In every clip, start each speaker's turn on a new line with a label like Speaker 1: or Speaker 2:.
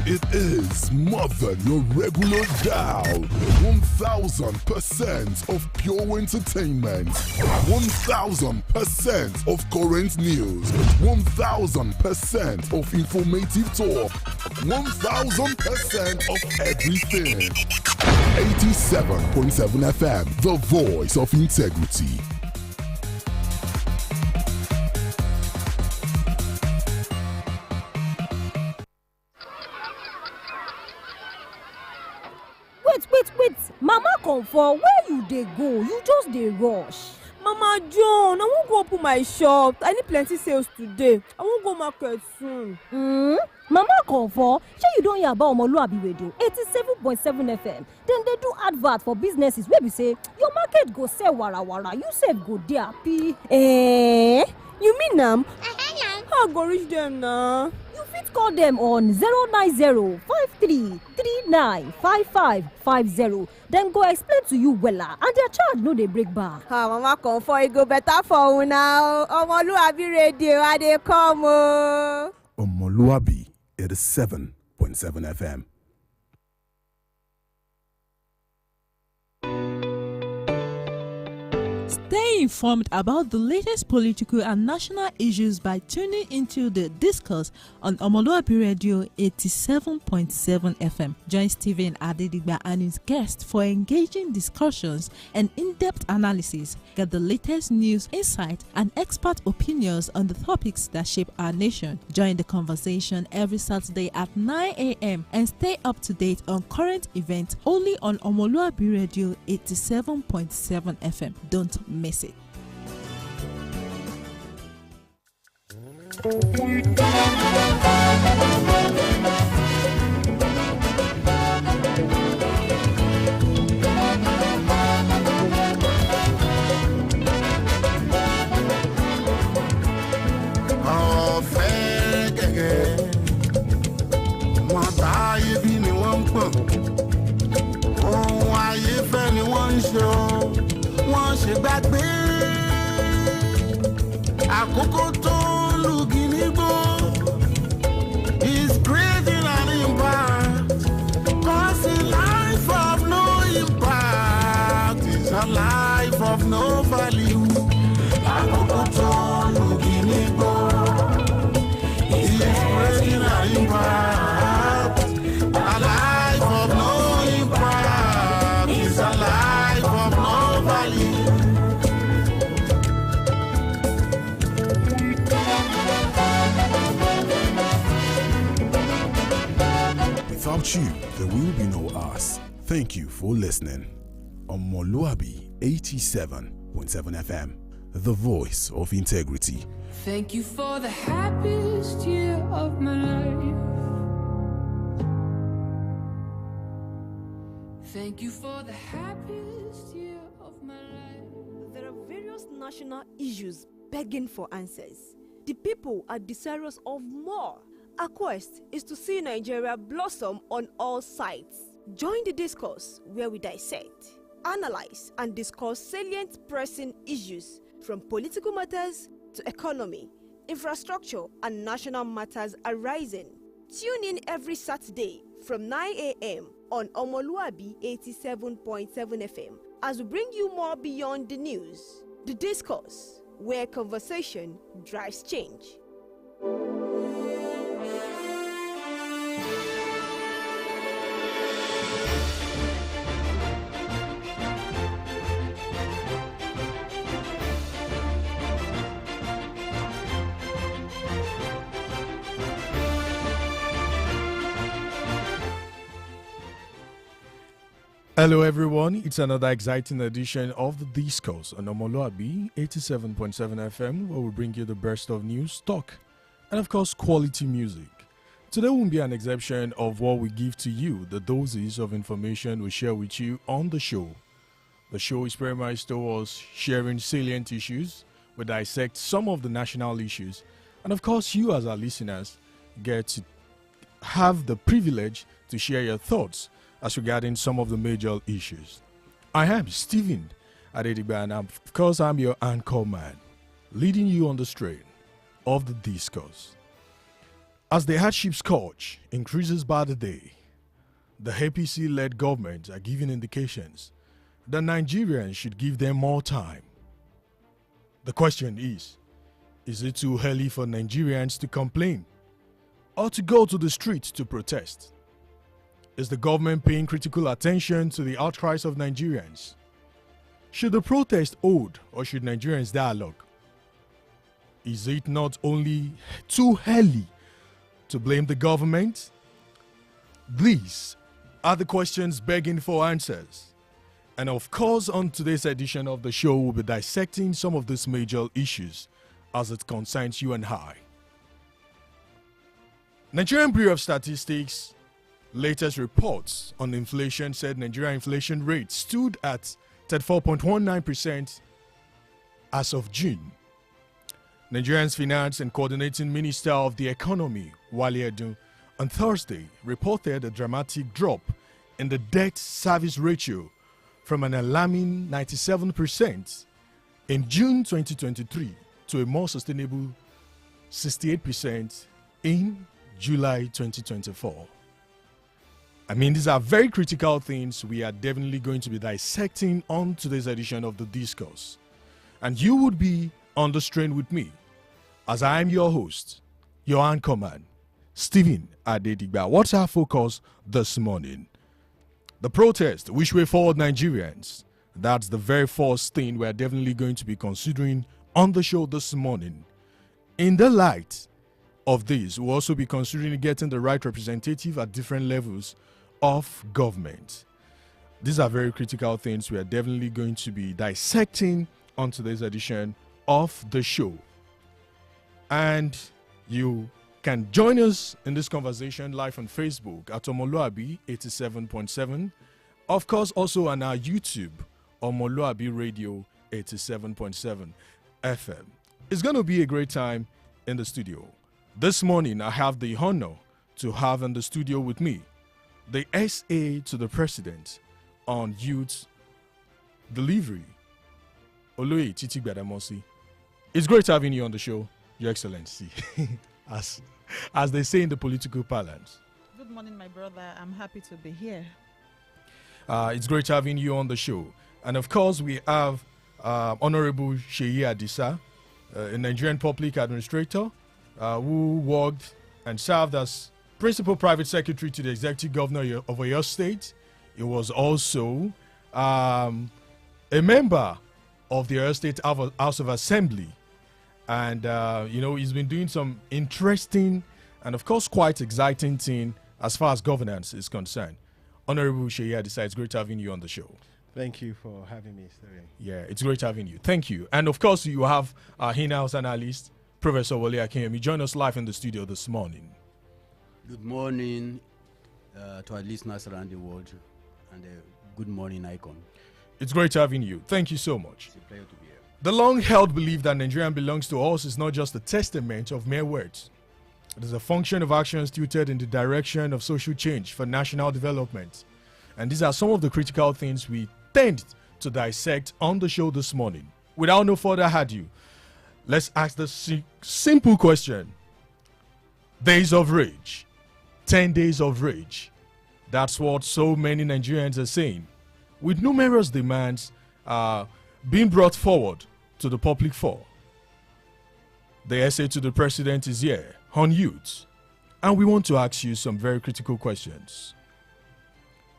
Speaker 1: It is more than your regular dial. 1000% of pure entertainment. 1000% of current news. 1000% of informative talk. 1000% of everything. 87.7 FM, the voice of integrity.
Speaker 2: Wait, Mama Comfort, where you dey go? You just dey rush.
Speaker 3: Mama John, I wan go open my shop. I need plenty sales today. I wan go market soon.
Speaker 2: Mama Comfort, shey you don hear about omoluwabi radio 87.7 FM? Dem dey do advert for businesses wey be say your market go sell warawara, you sef go dey happy.
Speaker 3: You mean am? How I go reach dem na?
Speaker 2: You fit call dem on 090-5339-5550. Dem go explain to you wella and their charge no dey break back.
Speaker 3: Mama Comfort, e go better for una o. Omoluwabi radio, I dey come o.
Speaker 1: Omoluwabi 87.7 FM.
Speaker 4: Stay informed about the latest political and national issues by tuning into the Discourse on Omoluwabi Radio 87.7 FM. Join Stephen Adedigba and his guests for engaging discussions and in-depth analysis. Get the latest news, insight, and expert opinions on the topics that shape our nation. Join the conversation every Saturday at 9 a.m. and stay up to date on current events only on Omoluwabi Radio 87.7 FM. Don't miss it.
Speaker 5: Wọ́n ṣe gbàgbé àkókò tó lùgì nígbó is creating an impact, cause a life of no impact is a life of no value. Àkókò tó lùgì nígbó is creating an impact, a life of no impact is a life of no value.
Speaker 1: Without you, there will be no us. Thank you for listening. Omoluwabi 87.7 FM, the voice of integrity.
Speaker 6: Thank you for the happiest year of my life. Thank you for the happiest year of my life.
Speaker 3: There are various national issues begging for answers. The people are desirous of more. Our quest is to see Nigeria blossom on all sides. Join the discourse where we dissect, analyze, and discuss salient pressing issues from political matters to economy, infrastructure, and national matters arising. Tune in every Saturday from 9 a.m. on Omoluwabi 87.7 FM as we bring you more beyond the news. The discourse, where conversation drives change.
Speaker 7: Hello everyone, it's another exciting edition of the Discourse on Omoluwabi 87.7 FM, where we bring you the best of news, talk, and of course quality music. Today won't be an exception of what we give to you, the doses of information we share with you on the show. The show is premised towards sharing salient issues, we dissect some of the national issues, and of course you as our listeners get to have the privilege to share your thoughts as regarding some of the major issues. I am Stephen Adedigba, and of course I'm your anchor man, leading you on the train of the discourse. As the hardship scourge increases by the day, the APC-led government are giving indications that Nigerians should give them more time. The question is it too early for Nigerians to complain or to go to the streets to protest? Is the government paying critical attention to the outcries of Nigerians? Should the protest hold or should Nigerians dialogue? Is it not only too early to blame the government? These are the questions begging for answers. And of course, on today's edition of the show, we'll be dissecting some of these major issues as it concerns you and I. Nigerian Bureau of Statistics latest reports on inflation said Nigerian inflation rate stood at 34.19% as of June. Nigeria's Finance and Coordinating Minister of the Economy, Wale Edun, on Thursday reported a dramatic drop in the debt service ratio from an alarming 97% in June 2023 to a more sustainable 68% in July 2024. I mean, these are very critical things we are definitely going to be dissecting on today's edition of The Discourse. And you would be on the strain with me, as I am your host, your anchorman, Stephen Adedigba. What's our focus this morning? The protest, which way forward Nigerians. That's the very first thing we're definitely going to be considering on the show this morning. In the light of this, we'll also be considering getting the right representative at different levels of government. These are very critical things we are definitely going to be dissecting on today's edition of the show. And you can join us in this conversation live on Facebook at omoluwabi 87.7. Of course, also on our YouTube, Omoluwabi Radio 87.7 FM. It's going to be a great time in the studio. This morning, I have the honor to have in the studio with me the SA to the President on Youth Delivery, Oloye Titi Gbadamosi. It's great having you on the show, Your Excellency, as they say in the political parlance.
Speaker 4: Good morning, my brother. I'm happy to be here.
Speaker 7: It's great having you on the show. And of course, we have Honorable Sheyi Adisa, a Nigerian public administrator who worked and served as Principal Private Secretary to the Executive Governor of Oyo State. He was also a member of the Oyo State House of Assembly. And, he's been doing some interesting and, of course, quite exciting thing as far as governance is concerned. Honorable Sheyi Adisa, it's great having you on the show.
Speaker 8: Thank you for having me, Sterling.
Speaker 7: Yeah, it's great having you. Thank you. And, of course, you have our in-house analyst, Professor Wale Akinyemi, join us live in the studio this morning.
Speaker 9: Good morning to our listeners around the world, and good morning, Icon.
Speaker 7: It's great having you. Thank you so much.
Speaker 9: It's a pleasure to be here.
Speaker 7: The long-held belief that Nigeria belongs to us is not just a testament of mere words. It is a function of actions tilted in the direction of social change for national development. And these are some of the critical things we tend to dissect on the show this morning. Without no further ado, let's ask the simple question. Days of rage. 10 days of rage. That's what so many Nigerians are saying, with numerous demands being brought forward to the public fore. The essay to the President is here on youth, and we want to ask you some very critical questions.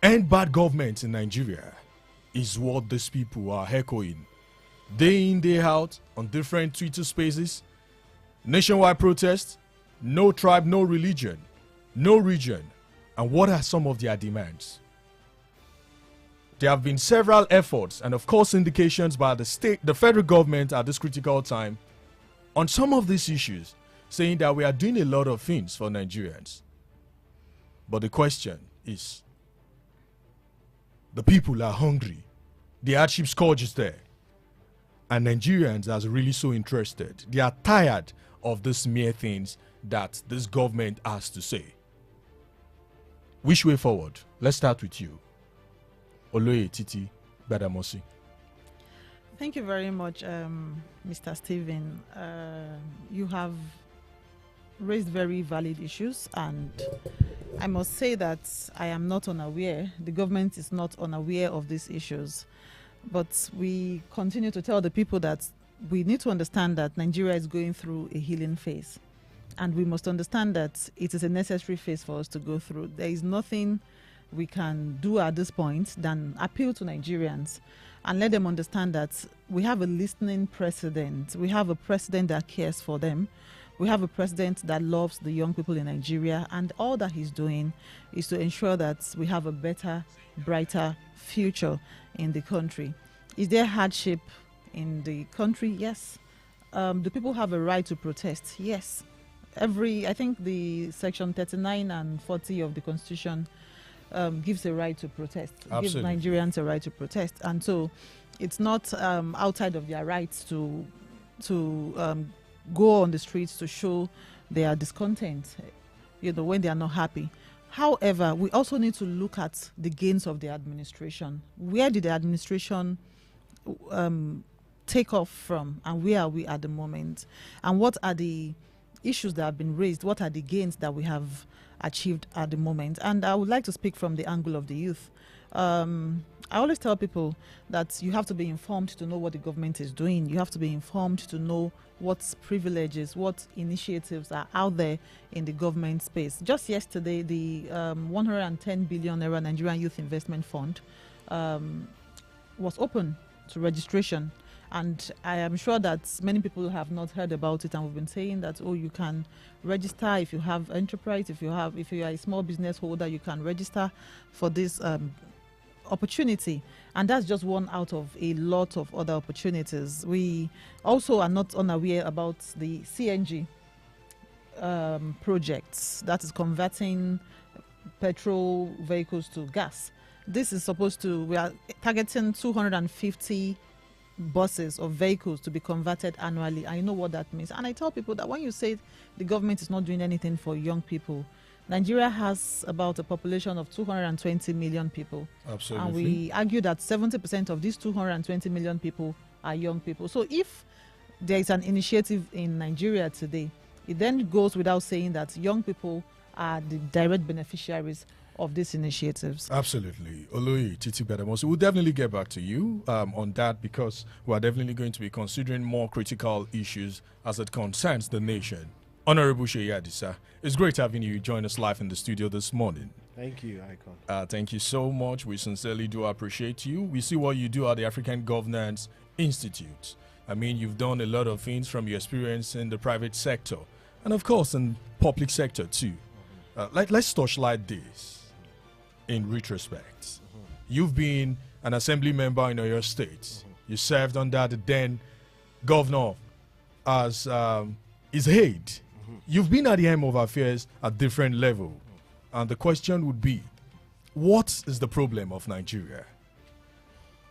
Speaker 7: End bad government in Nigeria is what these people are echoing day in, day out on different Twitter spaces. Nationwide protests, no tribe, no religion, no region. And what are some of their demands? There have been several efforts and, of course, indications by the federal government at this critical time on some of these issues, saying that we are doing a lot of things for Nigerians. But the question is, the people are hungry. The hardship scourge is there. And Nigerians are really so interested. They are tired of these mere things that this government has to say. Which way forward? Let's start with you, Oloye Titi Gbadamosi.
Speaker 4: Thank you very much, Mr. Stephen. You have
Speaker 10: raised very valid issues, and I must say that I am not unaware, the government is not unaware of these issues. But we continue to tell the people that we need to understand that Nigeria is going through a healing phase. And we must understand that it is a necessary phase for us to go through. There is nothing we can do at this point than appeal to Nigerians and let them understand that we have a listening president. We have a president that cares for them. We have a president that loves the young people in Nigeria, and all that he's doing is to ensure that we have a better, brighter future in the country. Is there hardship in the country? Yes. Do people have a right to protest? Yes. I think the section 39 and 40 of the Constitution gives a right to protest. Gives Nigerians a right to protest, and so it's not outside of their rights to go on the streets to show their discontent, when they are not happy. However, we also need to look at the gains of the administration. Where did the administration take off from, and where are we at the moment? And what are the issues that have been raised? What are the gains that we have achieved at the moment? And I would like to speak from the angle of the youth. I always tell people that you have to be informed to know what the government is doing. You have to be informed to know what privileges, what initiatives are out there in the government space. Just yesterday, the 110 billion naira Nigerian Youth Investment Fund was open to registration. And I am sure that many people have not heard about it, and we've been saying that, you can register if you have enterprise, if you are a small business holder, you can register for this opportunity. And that's just one out of a lot of other opportunities. We also are not unaware about the CNG projects, that is converting petrol vehicles to gas. This is we are targeting 250 buses or vehicles to be converted annually. I know what that means. And I tell people that when you say the government is not doing anything for young people, Nigeria has about a population of 220 million people.
Speaker 7: Absolutely.
Speaker 10: And we argue that 70% of these 220 million people are young people. So if there is an initiative in Nigeria today, it then goes without saying that young people are the direct beneficiaries of these initiatives.
Speaker 7: Absolutely. Oloyi Titi Bedamosi, we'll definitely get back to you on that, because we're definitely going to be considering more critical issues as it concerns the nation. Honorable Sheyi Adisa, it's great having you join us live in the studio this morning.
Speaker 8: Thank you, Icon.
Speaker 7: Thank you so much. We sincerely do appreciate you. We see what you do at the African Governance Institute. I mean, you've done a lot of things from your experience in the private sector and, of course, in public sector too. Let's torchlight this. In retrospect, you've been an assembly member in Oyo State. You served under the then governor as his aide. You've been at the helm of affairs at different levels. And the question would be, what is the problem of Nigeria?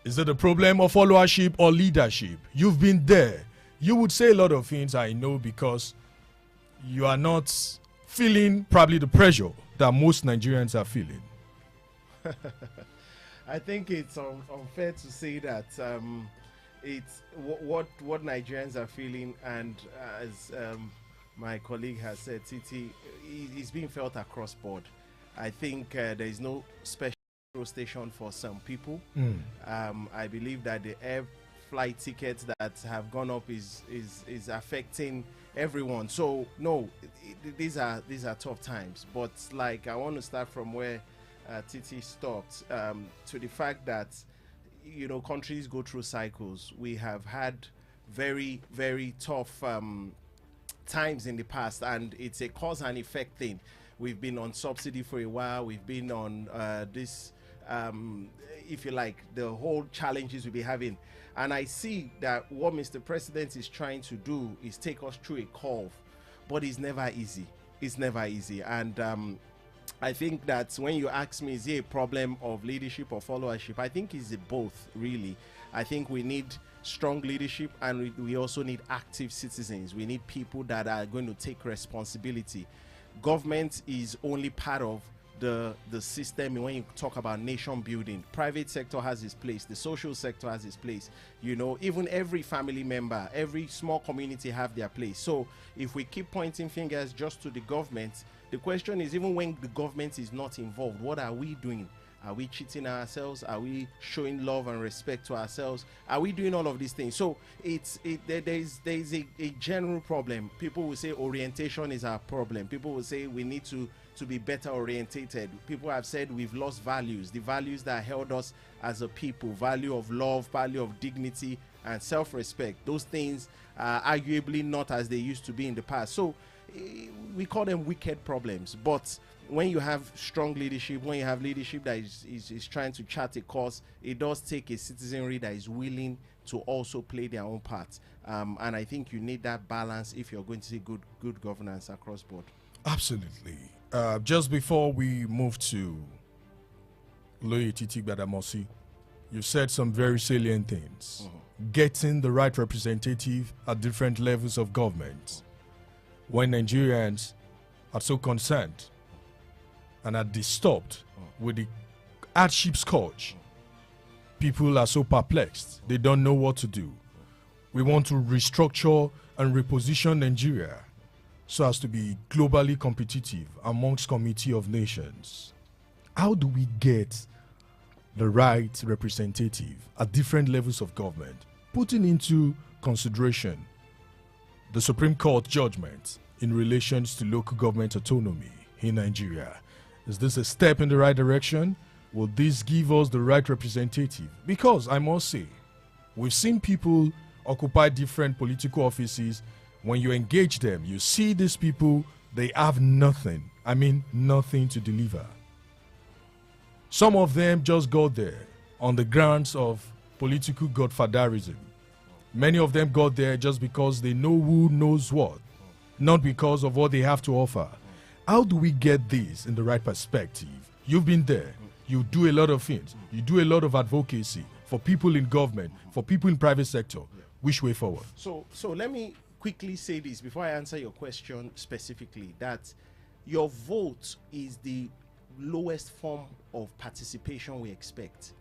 Speaker 7: Is it a problem of followership or leadership? You've been there. You would say a lot of things, I know, because you are not feeling probably the pressure that most Nigerians are feeling.
Speaker 8: I think it's unfair to say that it's what Nigerians are feeling, and as my colleague has said, Titi, is being felt across board. I think there is no special station for some people. I believe that the air flight tickets that have gone up is affecting everyone. So no, these are tough times. But like, I want to start from where Titi stopped, to the fact that countries go through cycles. We have had very, very tough times in the past, and it's a cause and effect thing. We've been on subsidy for a while. We've been on this, if you like, the whole challenges we'll be having. And I see that what Mr. President is trying to do is take us through a curve, but it's never easy. It's never easy. And I think that when you ask me, is it a problem of leadership or followership? I think it's both, really. I think we need strong leadership, and we also need active citizens. We need people that are going to take responsibility. Government is only part of the system when you talk about nation building. Private sector has its place, the social sector has its place. You know, even every family member, every small community have their place. So if we keep pointing fingers just to the government, the question is, even when the government is not involved, what are we doing? Are we cheating ourselves? Are we showing love and respect to ourselves? Are we doing all of these things? So there's a general problem. People will say orientation is our problem. People will say we need to be better orientated. People have said we've lost values, the values that held us as a people, value of love, value of dignity and self-respect. Those things are arguably not as they used to be in the past. So we call them wicked problems. But when you have strong leadership, when you have leadership that is trying to chart a course, it does take a citizenry that is willing to also play their own part. And I think you need that balance if you're going to see good governance across board.
Speaker 7: Absolutely. Just before we move to Loye Titi Gbadamosi, you said some very salient things. Getting the right representative at different levels of government. When Nigerians are so concerned and are disturbed with the hardship scourge, people are so perplexed, they don't know what to do. We want to restructure and reposition Nigeria so as to be globally competitive amongst community of nations. How do we get the right representative at different levels of government, putting into consideration the Supreme Court judgment in relations to local government autonomy in Nigeria? Is this a step in the right direction? Will this give us the right representative? Because I must say, we've seen people occupy different political offices. When you engage them, you see these people, they have nothing. I mean, nothing to deliver. Some of them just got there on the grounds of political godfatherism. Many of them got there just because they know who knows what, not because of what they have to offer. How do we get this in the right perspective? You've been there. You do a lot of things. You do a lot of advocacy for people in government, for people in private sector. Which way forward?
Speaker 8: So let me quickly say this before I answer your question specifically, that your vote is the lowest form of participation we expect.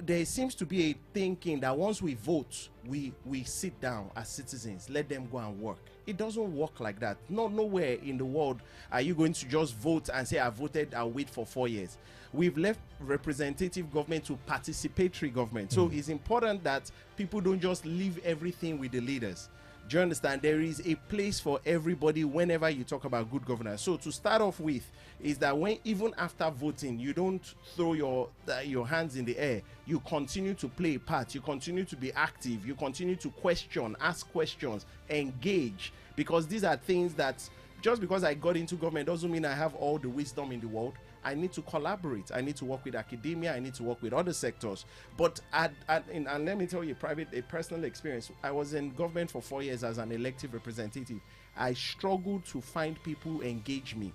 Speaker 8: There seems to be a thinking that once we vote, we sit down as citizens, let them go and work. It doesn't work like that. Nowhere in the world are you going to just vote and say, I voted, I'll wait for 4 years. We've left representative government to participatory government. So it's important that people don't just leave everything with the leaders. Do you understand? There is a place for everybody whenever you talk about good governance. So to start off with is that when even after voting, you don't throw your hands in the air. You continue to play a part. You continue to be active. You continue to question, ask questions, engage. Because these are things that just because I got into government doesn't mean I have all the wisdom in the world. I need to collaborate. I need to work with academia. I need to work with other sectors. But and let me tell you a personal experience. I was in government for 4 years as an elective representative. I struggled to find people who engage me.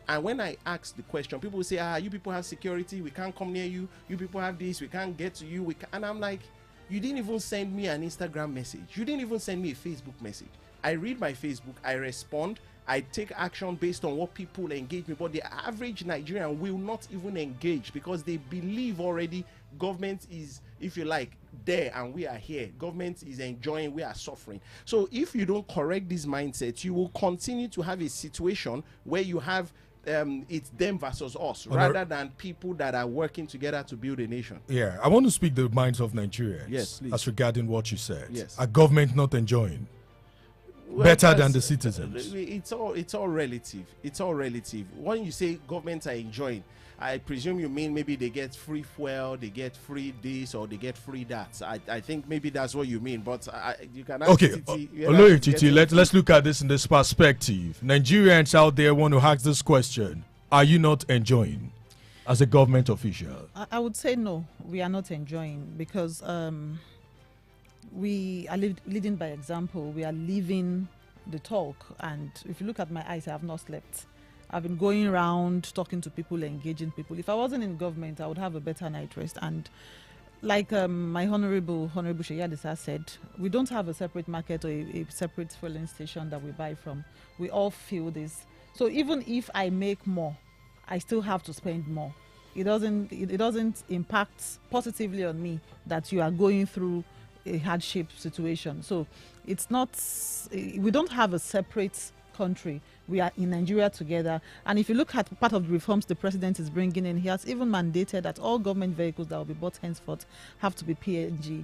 Speaker 8: And when I ask the question, people say, you people have security. We can't come near you. You people have this. We can't get to you. And I'm like, you didn't even send me an Instagram message. You didn't even send me a Facebook message. I read my Facebook. I respond. I take action based on what people engage me, but the average Nigerian will not even engage because they believe already government is, if you like, there and we are here. Government is enjoying, we are suffering. So if you don't correct this mindset, you will continue to have a situation where you have it's them versus us, rather than people that are working together to build a nation.
Speaker 7: Yeah, I want to speak the minds of Nigerians.
Speaker 8: Yes, please.
Speaker 7: As regarding what you said.
Speaker 8: Yes.
Speaker 7: A government not enjoying.
Speaker 8: Well,
Speaker 7: better than the citizens.
Speaker 8: It's all relative. It's all relative. When you say governments are enjoying, I presume you mean maybe they get free fuel, they get free this, or they get free that. I think maybe that's what you mean. But you can ask
Speaker 7: Titi, let's look at this in this perspective. Nigerians out there want to ask this question: are you not enjoying as a government official?
Speaker 10: I would say no, we are not enjoying because we are leading by example. We are living the talk. And if you look at my eyes, I have not slept. I've been going around talking to people, engaging people. If I wasn't in government, I would have a better night rest. And like my Honorable Sheyadisa said, we don't have a separate market or a separate filling station that we buy from. We all feel this. So even if I make more, I still have to spend more. It doesn't impact positively on me that you are going through a hardship situation. So it's not, we don't have a separate country. We are in Nigeria together. And if you look at part of the reforms the president is bringing in, he has even mandated that all government vehicles that will be bought henceforth have to be CNG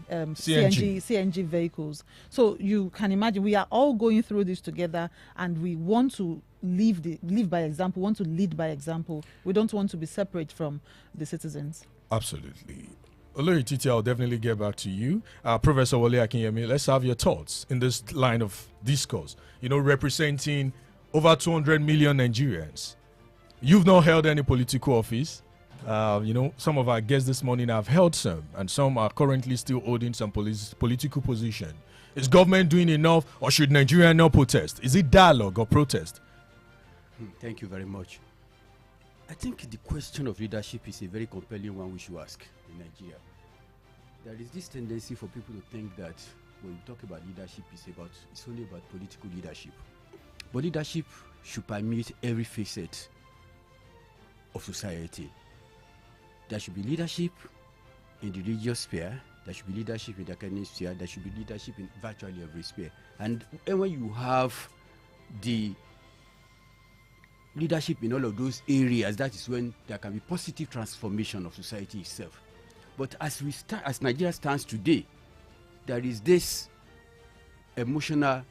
Speaker 10: vehicles. So you can imagine we are all going through this together, and we want to live by example, want to lead by example. We don't want to be separate from the citizens.
Speaker 7: Absolutely. Olori Titi, I'll definitely get back to you. Professor Wole Akinyemi, let's have your thoughts in this line of discourse. Representing over 200 million Nigerians. You've not held any political office. Some of our guests this morning have held some, and some are currently still holding some political position. Is government doing enough, or should Nigeria not protest? Is it dialogue or protest?
Speaker 9: Thank you very much. I think the question of leadership is a very compelling one we should ask in Nigeria. There is this tendency for people to think that when we talk about leadership, it's only about political leadership. But leadership should permeate every facet of society. There should be leadership in the religious sphere, there should be leadership in the academic sphere, there should be leadership in virtually every sphere. And when you have the leadership in all of those areas, that is when there can be positive transformation of society itself. But as Nigeria stands today, there is this emotional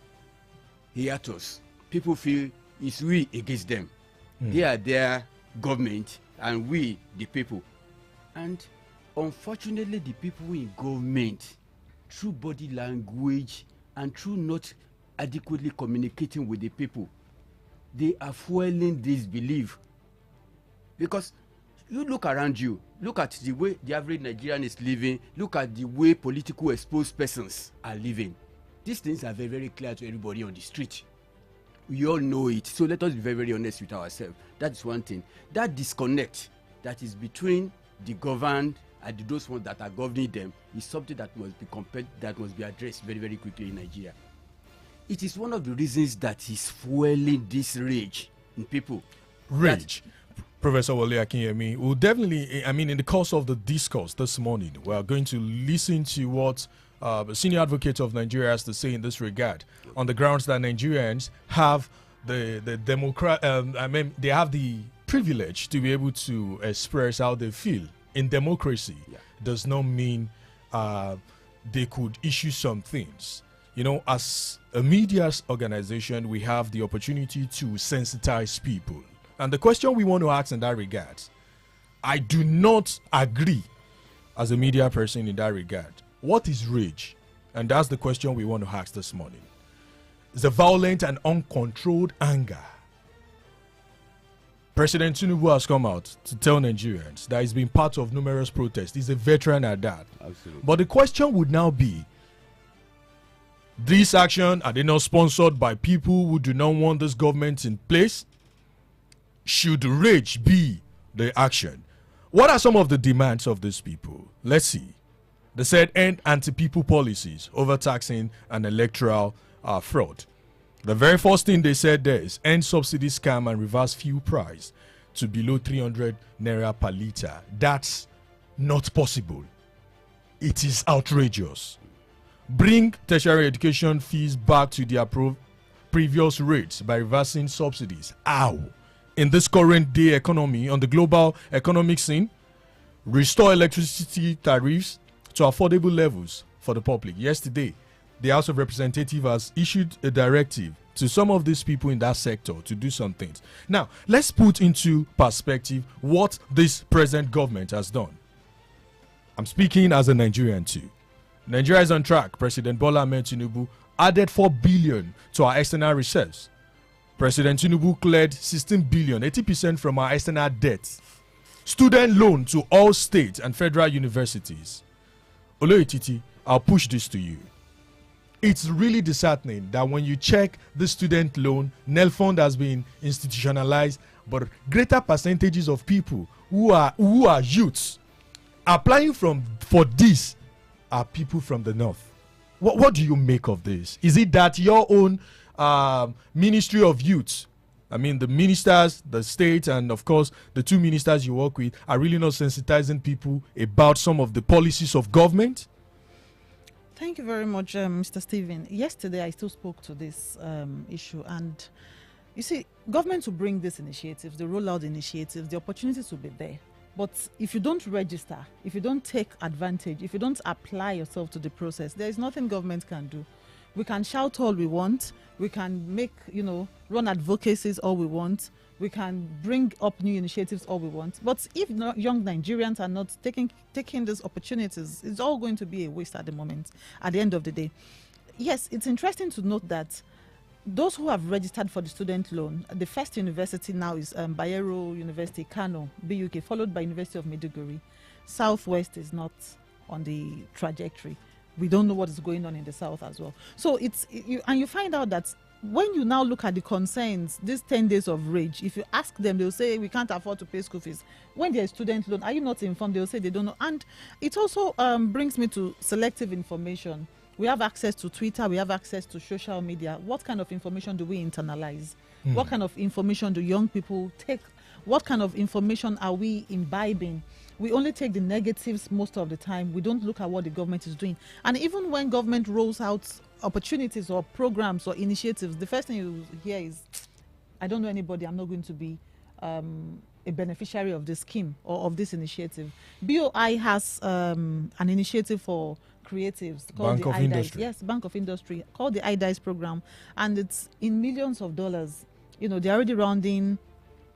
Speaker 9: hiatus. People feel it's we against them. They are their government and we the people. And unfortunately, the people in government, through body language and through not adequately communicating with the people, they are fueling this belief. Because you look around you, look at the way the average Nigerian is living, look at the way political exposed persons are living. These things are very, very clear to everybody on the street. We all know it. So let us be very, very honest with ourselves. That is one thing. That disconnect that is between the governed and those ones that are governing them is something that must be addressed very, very quickly in Nigeria. It is one of the reasons that is fueling this rage in people.
Speaker 7: Rage. Professor Wole Akinyemi, we'll definitely, in the course of the discourse this morning, we are going to listen to what the senior advocate of Nigeria has to say in this regard, on the grounds that Nigerians have they have the privilege to be able to express how they feel. In democracy, does not mean they could issue some things. As a media organization, we have the opportunity to sensitize people. And the question we want to ask in that regard, I do not agree as a media person in that regard. What is rage? And that's the question we want to ask this morning. It's a violent and uncontrolled anger. President Tinubu has come out to tell Nigerians that he's been part of numerous protests. He's a veteran at that.
Speaker 9: Absolutely.
Speaker 7: But the question would now be, these actions, are they not sponsored by people who do not want this government in place? Should rage be the action? What are some of the demands of these people? Let's see. They said end anti-people policies, overtaxing and electoral fraud. The very first thing they said there is end subsidy scam and reverse fuel price to below 300 naira per litre. That's not possible. It is outrageous. Bring tertiary education fees back to their previous rates by reversing subsidies. How? In this current day economy, on the global economic scene, restore electricity tariffs to affordable levels for the public. Yesterday, the House of Representatives has issued a directive to some of these people in that sector to do some things. Now, let's put into perspective what this present government has done. I'm speaking as a Nigerian too. Nigeria is on track. President Bola Ahmed Tinubu added 4 billion to our external reserves. President Tinubu cleared 16 billion, 80% from our external debt. Student loan to all state and federal universities. Olori Titi, I'll push this to you. It's really disheartening that when you check the student loan, NEL fund has been institutionalized, but greater percentages of people who are youths applying for this are people from the north. What do you make of this? Is it that your own Ministry of Youth I mean, the ministers, the state, and of course, the two ministers you work with are really not sensitizing people about some of the policies of government?
Speaker 10: Thank you very much, Mr. Stephen. Yesterday, I still spoke to this issue, and you see, government will bring these initiatives, the rollout initiatives, the opportunities will be there. But if you don't register, if you don't take advantage, if you don't apply yourself to the process, there is nothing government can do. We can shout all we want. We can make, run advocacies all we want. We can bring up new initiatives all we want. But if young Nigerians are not taking these opportunities, it's all going to be a waste at the moment, at the end of the day. Yes, it's interesting to note that those who have registered for the student loan, the first university now is Bayero University, Kano, BUK, followed by University of Maiduguri. Southwest is not on the trajectory. We don't know what is going on in the south as well. So you find out that when you now look at the concerns, these 10 days of rage, if you ask them, they'll say we can't afford to pay school fees. When there's student loan, are you not informed? They'll say they don't know. And it also brings me to selective information. We have access to Twitter, we have access to social media. What kind of information do we internalize? What kind of information do young people take? What kind of information are we imbibing? We only take the negatives most of the time. We don't look at what the government is doing. And even when government rolls out opportunities or programs or initiatives, the first thing you hear is, I don't know anybody, I'm not going to be a beneficiary of this scheme or of this initiative. BOI has an initiative for creatives called
Speaker 7: Bank
Speaker 10: the
Speaker 7: of
Speaker 10: IDICE.
Speaker 7: Industry.
Speaker 10: Yes, Bank of Industry, called the IDICE program. And it's in millions of dollars. They're already rounding,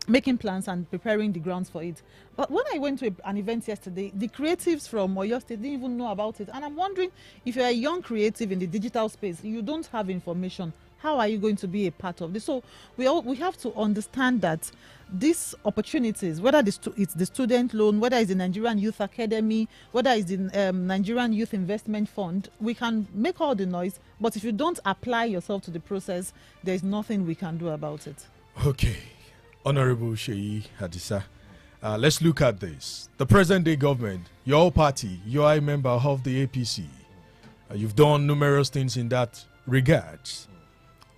Speaker 10: making plans and preparing the grounds for it. But when I went to an event yesterday, the creatives from Oyo State didn't even know about it. And I'm wondering, if you're a young creative in the digital space, you don't have information, how are you going to be a part of this? So we have to understand that these opportunities, whether it's the student loan, whether it's the Nigerian Youth Academy, whether it's the Nigerian Youth Investment Fund, we can make all the noise, but if you don't apply yourself to the process, there's nothing we can do about it.
Speaker 7: Okay. Honorable Sheyi Hadisa, let's look at this. The present-day government, your party, you are a member of the APC. You've done numerous things in that regard.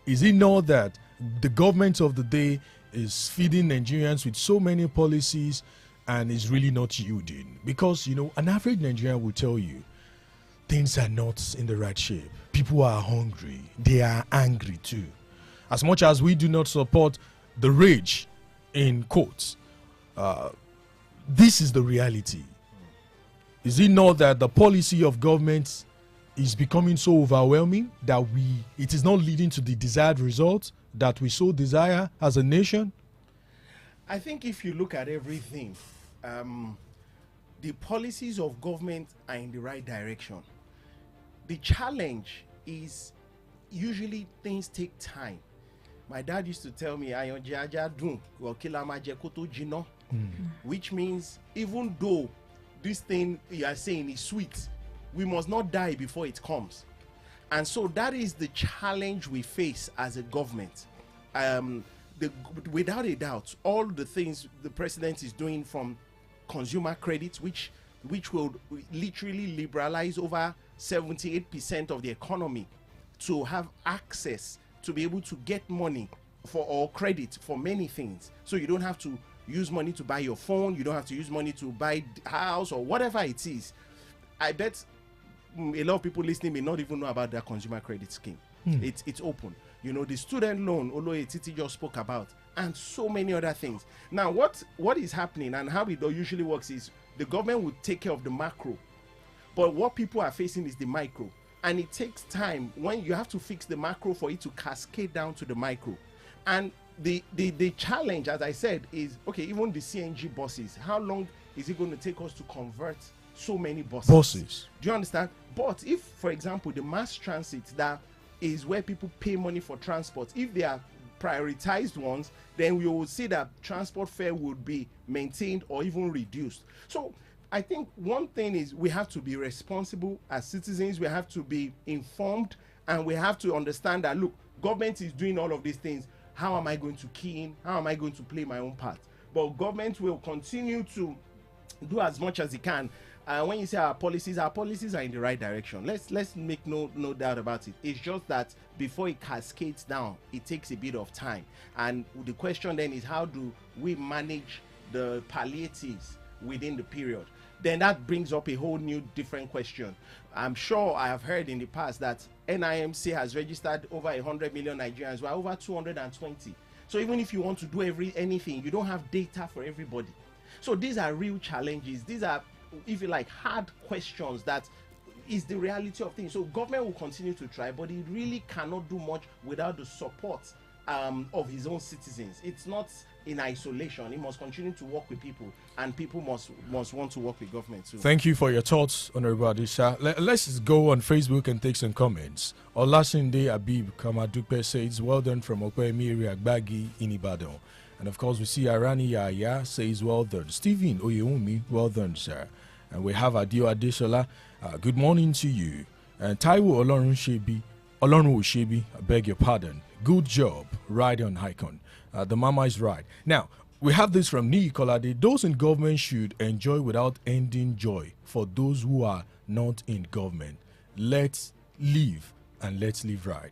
Speaker 7: Is it not that the government of the day is feeding Nigerians with so many policies and is really not yielding? Because, an average Nigerian will tell you things are not in the right shape. People are hungry. They are angry too. As much as we do not support the rage in quotes, this is the reality. Is it not that the policy of government is becoming so overwhelming that it is not leading to the desired results that we so desire as a nation?
Speaker 8: I think if you look at everything, the policies of government are in the right direction. The challenge is usually things take time. My dad used to tell me, which means even though this thing you are saying is sweet, we must not die before it comes. And so that is the challenge we face as a government. Without a doubt, all the things the president is doing, from consumer credit, which will literally liberalize over 78% of the economy, to have access to be able to get money or credit for many things. So you don't have to use money to buy your phone, you don't have to use money to buy a house or whatever it is. I bet a lot of people listening may not even know about that consumer credit scheme. It's open. The student loan Oloye Titi just spoke about, and so many other things. Now, what is happening and how it usually works is the government will take care of the macro, but what people are facing is the micro. And it takes time when you have to fix the macro for it to cascade down to the micro. And the challenge, as I said, is, okay, even the CNG buses, how long is it going to take us to convert so many buses? Do you understand? But if, for example, the mass transit, that is where people pay money for transport, if they are prioritized ones, then we will see that transport fare would be maintained or even reduced. So I think one thing is we have to be responsible as citizens, we have to be informed, and we have to understand that, look, government is doing all of these things. How am I going to key in? How am I going to play my own part? But government will continue to do as much as it can. When you say our policies are in the right direction. Let's make no doubt about it. It's just that before it cascades down, it takes a bit of time. And the question then is, how do we manage the palliatives within the period? Then that brings up a whole new different question. I'm sure I have heard in the past that NIMC has registered over 100 million Nigerians, while over 220. So even if you want to do anything, you don't have data for everybody. So these are real challenges. These are, if you like, hard questions that is the reality of things. So government will continue to try, but it really cannot do much without the support of his own citizens. It's not in isolation. He must continue to work with people, and people must want to work with government too.
Speaker 7: Thank you for your thoughts, Honorable Adisha. Let's go on Facebook and take some comments. Olasinde Abib Kamadupe says, well done from Okwemi area Agbagi in Ibadan. And of course, we see Arani Yaya says, well done. Stephen Oyewumi, well done, sir. And we have Adio Adesola, good morning to you. And Taiwo Olorun Oshebi, I beg your pardon. Good job, right on Icon. The mama is right. Now, we have this from Nii Kolade. Those in government should enjoy without ending joy for those who are not in government. Let's live and let's live right.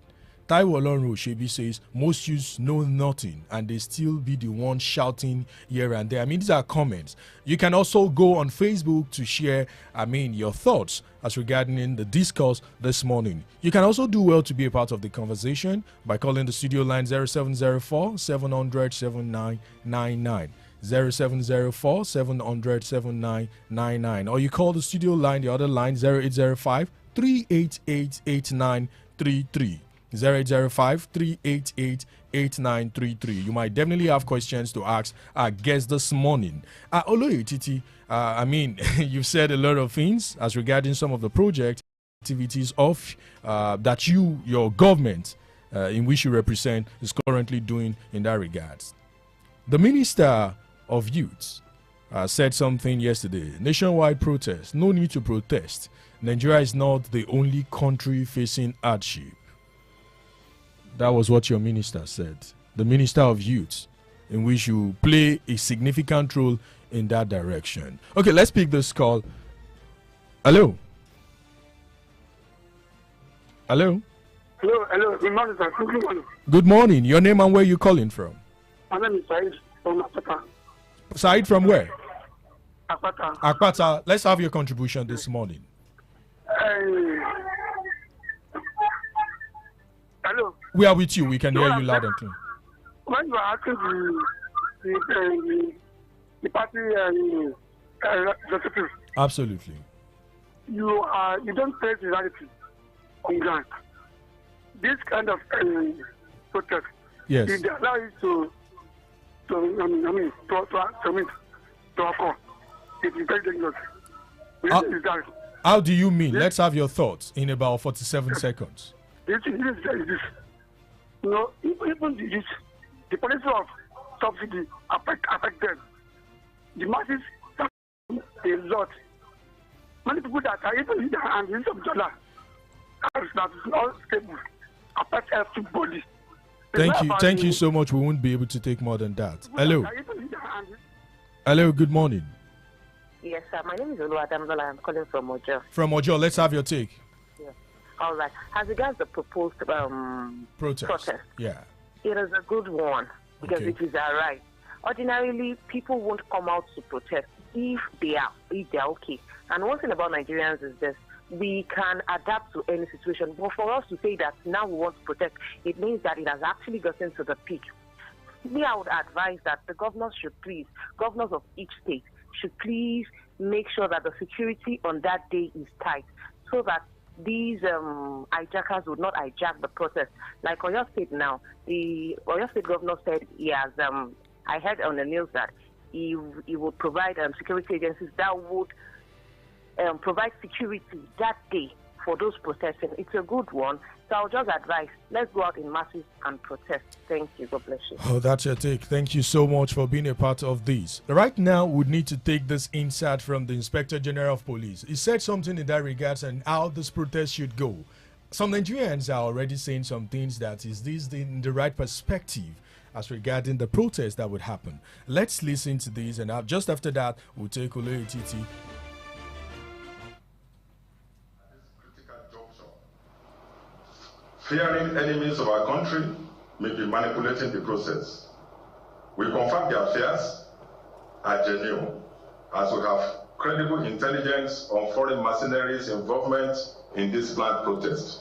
Speaker 7: Taiwo Olorun Oshebi says, most youths know nothing and they still be the ones shouting here and there. I mean, these are comments. You can also go on Facebook to share, your thoughts as regarding the discourse this morning. You can also do well to be a part of the conversation by calling the studio line 0704 700 7999. 0704 700 7999. Or you call the studio line, the other line, 0805 388 8933. 0805-388-8933. You might definitely have questions to ask our guest this morning. Oloye Titi, you've said a lot of things as regarding some of the project activities of that your government, in which you represent, is currently doing in that regards. The Minister of Youth said something yesterday. Nationwide protest. No need to protest. Nigeria is not the only country facing hardship. That was what your minister said. The Minister of Youth, in which you play a significant role in that direction. Okay, let's pick this call. Hello. Hello.
Speaker 11: Hello. Good morning, sir. Good morning.
Speaker 7: Good morning. Your name and where you calling from?
Speaker 11: My name is Said from Akpata.
Speaker 7: Said from where?
Speaker 11: Akpata.
Speaker 7: Akpata. Let's have your contribution this morning.
Speaker 11: Hello.
Speaker 7: We are with you. We can hear you loud and clear.
Speaker 11: When you are asking the party executive,
Speaker 7: absolutely,
Speaker 11: you don't face the reality on ground. This kind of protest,
Speaker 7: yes,
Speaker 11: if they allow you to occur, it is very dangerous.
Speaker 7: How do you mean? Yes. Let's have your thoughts in about 47 seconds.
Speaker 11: This. Even the policy of subsidy affect them. The masses a lot. Many people that are even in the hands of dollar, that is not stable, affect everybody.
Speaker 7: Thank you so much. We won't be able to take more than that. Hello. Hello, good morning.
Speaker 12: Yes, sir. My name is Oluwadamdola. I'm calling from Ojo.
Speaker 7: From Ojo, let's have your take.
Speaker 12: Yes. All right. As regards the proposed protest,
Speaker 7: yeah,
Speaker 12: it is a good one because it is our right. Ordinarily, people won't come out to protest if they are okay. And one thing about Nigerians is this: we can adapt to any situation. But for us to say that now we want to protest, it means that it has actually gotten to the peak. I would advise that the governors of each state should please make sure that the security on that day is tight, so that these hijackers would not hijack the protest. Like Oyo State now, the Oyo State governor said he has, I heard on the news that he would provide security agencies that would provide security that day for those protesting. It's a good one. So I'll just advise, let's go out in masses and protest. Thank you. God bless you.
Speaker 7: Oh, that's your take. Thank you so much for being a part of this. Right now, we need to take this insight from the Inspector General of Police. He said something in that regards and how this protest should go. Some Nigerians are already saying some things that is this in the right perspective as regarding the protest that would happen. Let's listen to these, and just after that, we'll take Oloye Titi.
Speaker 13: fearing enemies of our country may be manipulating the process. We confirm their fears are genuine, as we have credible intelligence on foreign mercenaries' involvement in this planned protest.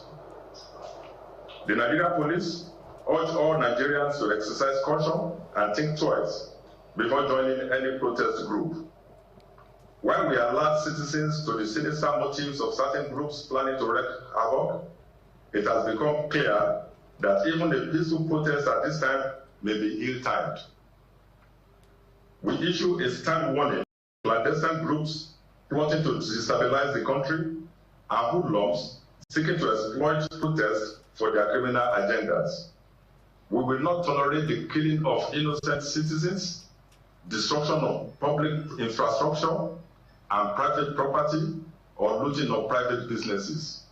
Speaker 13: The Nigerian police urge all Nigerians to exercise caution and think twice before joining any protest group. While we alert citizens to the sinister motives of certain groups planning to wreak havoc, it has become clear that even a peaceful protest at this time may be ill-timed. We issue a stern warning to clandestine groups plotting to destabilize the country and hoodlums seeking to exploit protests for their criminal agendas. We will not tolerate the killing of innocent citizens, destruction of public infrastructure and private property, or looting of private businesses.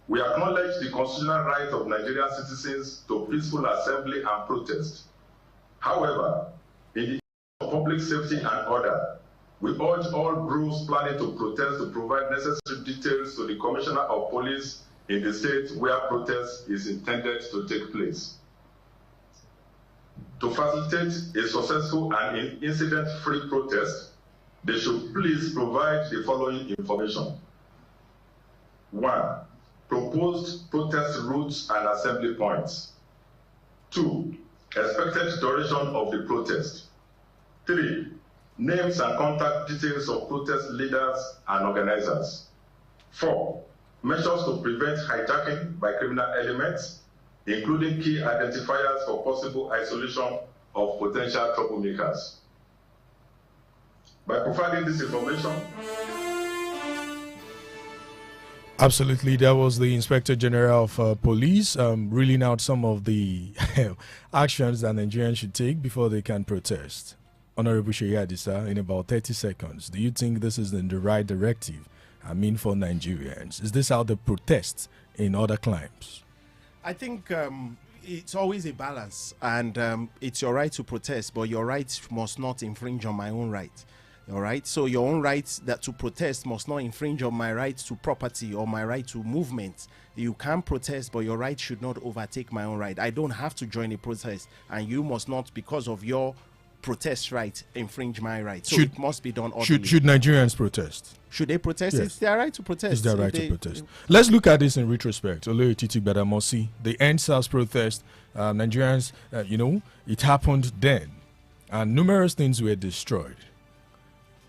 Speaker 13: We acknowledge the constitutional right of Nigerian citizens to peaceful assembly and protest. However, in the issue of public safety and order, we urge all groups planning to protest to provide necessary details to the Commissioner of Police in the state where protest is intended to take place. To facilitate a successful and incident-free protest, they should please provide the following information. 1. Proposed protest routes and assembly points. 2. Expected duration of the protest. 3. Names and contact details of protest leaders and organizers. 4. Measures to prevent hijacking by criminal elements, including key identifiers for possible isolation of potential troublemakers. By providing this information,
Speaker 7: absolutely, that was the Inspector General of Police reeling out some of the actions that Nigerians should take before they can protest. Honorable Sheyi Adisa, in about 30 seconds, do you think this is in the right directive? I mean, for Nigerians, is this how they protest in other climes?
Speaker 8: I think it's always a balance, and it's your right to protest, but your rights must not infringe on my own right. All right, so your own rights that to protest must not infringe on my right to property or my right to movement. You can protest, but your right should not overtake my own right. I don't have to join a protest, and you must not, because of your protest right, infringe my right. So it must be done orderly.
Speaker 7: Should Nigerians protest?
Speaker 8: Should they protest? Yes. It's their right to protest.
Speaker 7: It's their right to protest. Let's look at this in retrospect. Oloye Titi Badamosi, the EndSARS protest, Nigerians, it happened then, and numerous things were destroyed.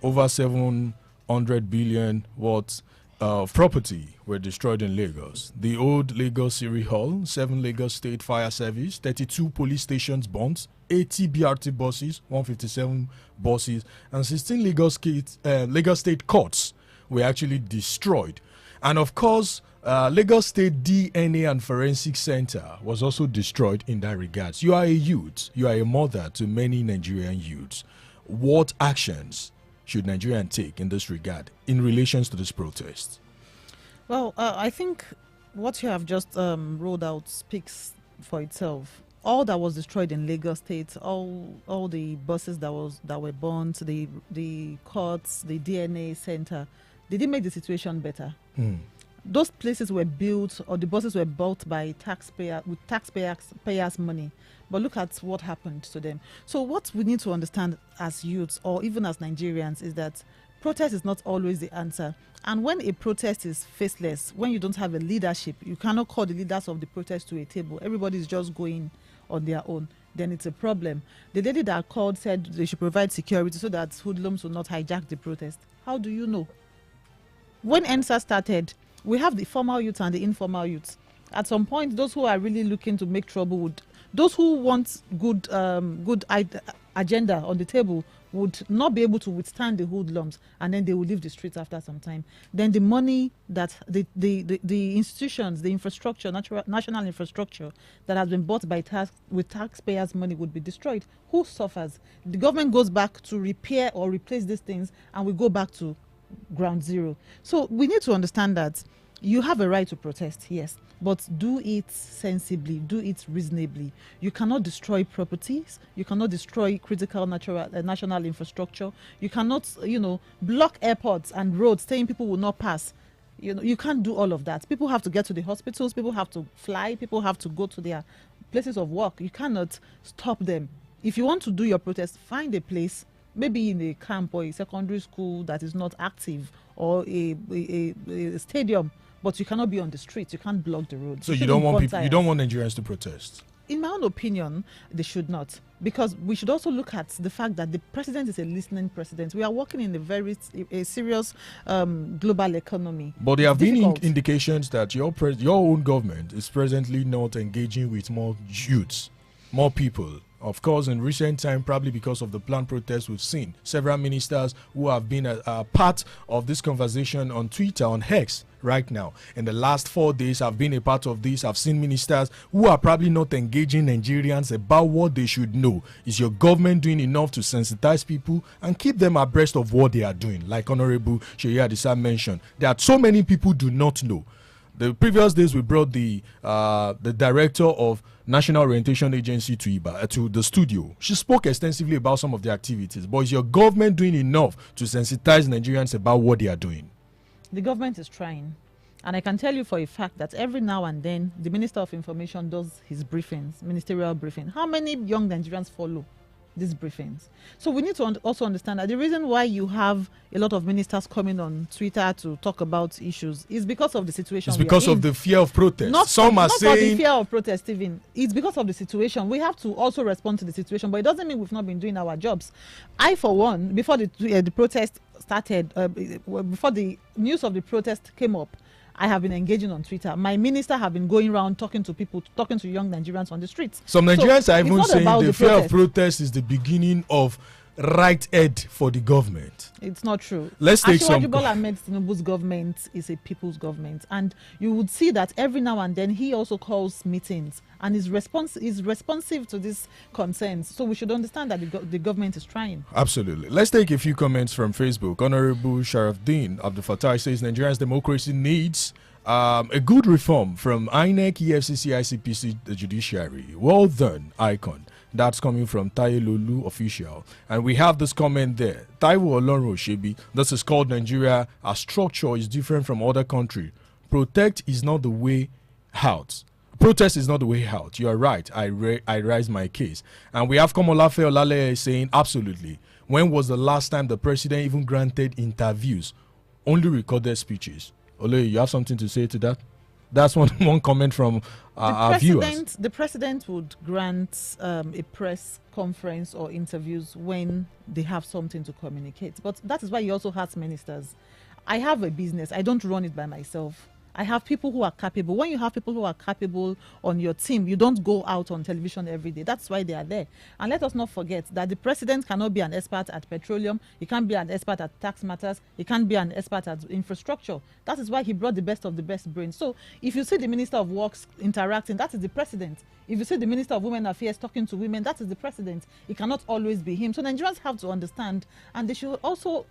Speaker 7: Over 700 billion worth of property were destroyed in Lagos. The old Lagos City Hall, 7 Lagos State Fire Service, 32 police stations burnt, 80 BRT buses, 157 buses, and 16 Lagos State courts were actually destroyed. And of course, Lagos State DNA and Forensic Center was also destroyed in that regard. You are a youth, you are a mother to many Nigerian youths. What actions should Nigerians take in this regard in relation to this protest?
Speaker 10: Well, I think what you have just rolled out speaks for itself. All that was destroyed in Lagos State, all the buses that were burnt, the courts, the DNA center, they didn't make the situation better. Those places were built, or the buses were built by taxpayers' money. But look at what happened to them. So what we need to understand as youths, or even as Nigerians, is that protest is not always the answer. And when a protest is faceless, when you don't have a leadership, you cannot call the leaders of the protest to a table. Everybody is just going on their own. Then it's a problem. The lady that called said they should provide security so that hoodlums will not hijack the protest. How do you know? When EndSARS started, we have the formal youth and the informal youth. At some point, those who are really looking to make trouble those who want good agenda on the table would not be able to withstand the hoodlums, and then they will leave the streets after some time. Then the money that the institutions, the infrastructure, national infrastructure that has been bought by with taxpayers' money would be destroyed. Who suffers? The government goes back to repair or replace these things, and we go back to ground zero. So we need to understand that you have a right to protest, yes, but do it sensibly, do it reasonably. You cannot destroy properties. You cannot destroy critical national infrastructure. You cannot, block airports and roads saying people will not pass. You can't do all of that. People have to get to the hospitals, people have to fly, people have to go to their places of work. You cannot stop them. If you want to do your protest, find a place, maybe in a camp or a secondary school that is not active, or a stadium, but you cannot be on the streets. You can't block the roads.
Speaker 7: So you don't want Nigerians to protest?
Speaker 10: In my own opinion, they should not, because we should also look at the fact that the president is a listening president. We are working in a serious global economy.
Speaker 7: But there have been indications that your own government is presently not engaging with more youths, more people. Of course, in recent time, probably because of the planned protests, we've seen several ministers who have been a part of this conversation on Twitter, on X right now. In the last 4 days, I've been a part of this. I've seen ministers who are probably not engaging Nigerians about what they should know. Is your government doing enough to sensitize people and keep them abreast of what they are doing? Like Honorable Sheyi Adisa mentioned, that so many people do not know. The previous days, we brought the director of National Orientation Agency to the studio. She spoke extensively about some of the activities. But is your government doing enough to sensitize Nigerians about what they are doing?
Speaker 10: The government is trying. And I can tell you for a fact that every now and then, the Minister of Information does his briefings, ministerial briefing. How many young Nigerians follow these briefings? So we need to also understand that the reason why you have a lot of ministers coming on Twitter to talk about issues is because of the situation.
Speaker 7: It's because of the fear of protest. Some are saying...
Speaker 10: Not the fear of protest, Stephen. It's because of the situation. We have to also respond to the situation, but it doesn't mean we've not been doing our jobs. I, for one, before the protest started, before the news of the protest came up, I have been engaging on Twitter. My minister have been going around talking to people, talking to young Nigerians on the streets.
Speaker 7: Some Nigerians are even saying the fear of protest is the beginning of right head for the government.
Speaker 10: It's not true.
Speaker 7: Let's take some.
Speaker 10: Bola Ahmed Tinubu's government is a people's government, and you would see that every now and then he also calls meetings and is responsive to these concerns. So we should understand that the government is trying.
Speaker 7: Absolutely. Let's take a few comments from Facebook. Honorable Sharafuddin Abdul Fattah says Nigeria's democracy needs a good reform from INEC, EFCC, ICPC, the judiciary. Well done, Icon. That's coming from Taye Lulu official. And we have this comment there. Taiwo Olorun Oshebi, this is called Nigeria. Our structure is different from other countries. Protest is not the way out. Protest is not the way out. You are right. I raise my case. And we have Komolafe Olale saying, absolutely. When was the last time the president even granted interviews? Only recorded speeches. Ole, you have something to say to that? That's one comment from our viewers.
Speaker 10: The president would grant a press conference or interviews when they have something to communicate. But that is why he also has ministers. I have a business. I don't run it by myself. I have people who are capable. When you have people who are capable on your team, you don't go out on television every day. That's why they are there. And let us not forget that the president cannot be an expert at petroleum. He can't be an expert at tax matters. He can't be an expert at infrastructure. That is why he brought the best of the best brains. So if you see the Minister of Works interacting, that is the president. If you see the Minister of Women Affairs talking to women, that is the president. It cannot always be him. So Nigerians have to understand, and they should also,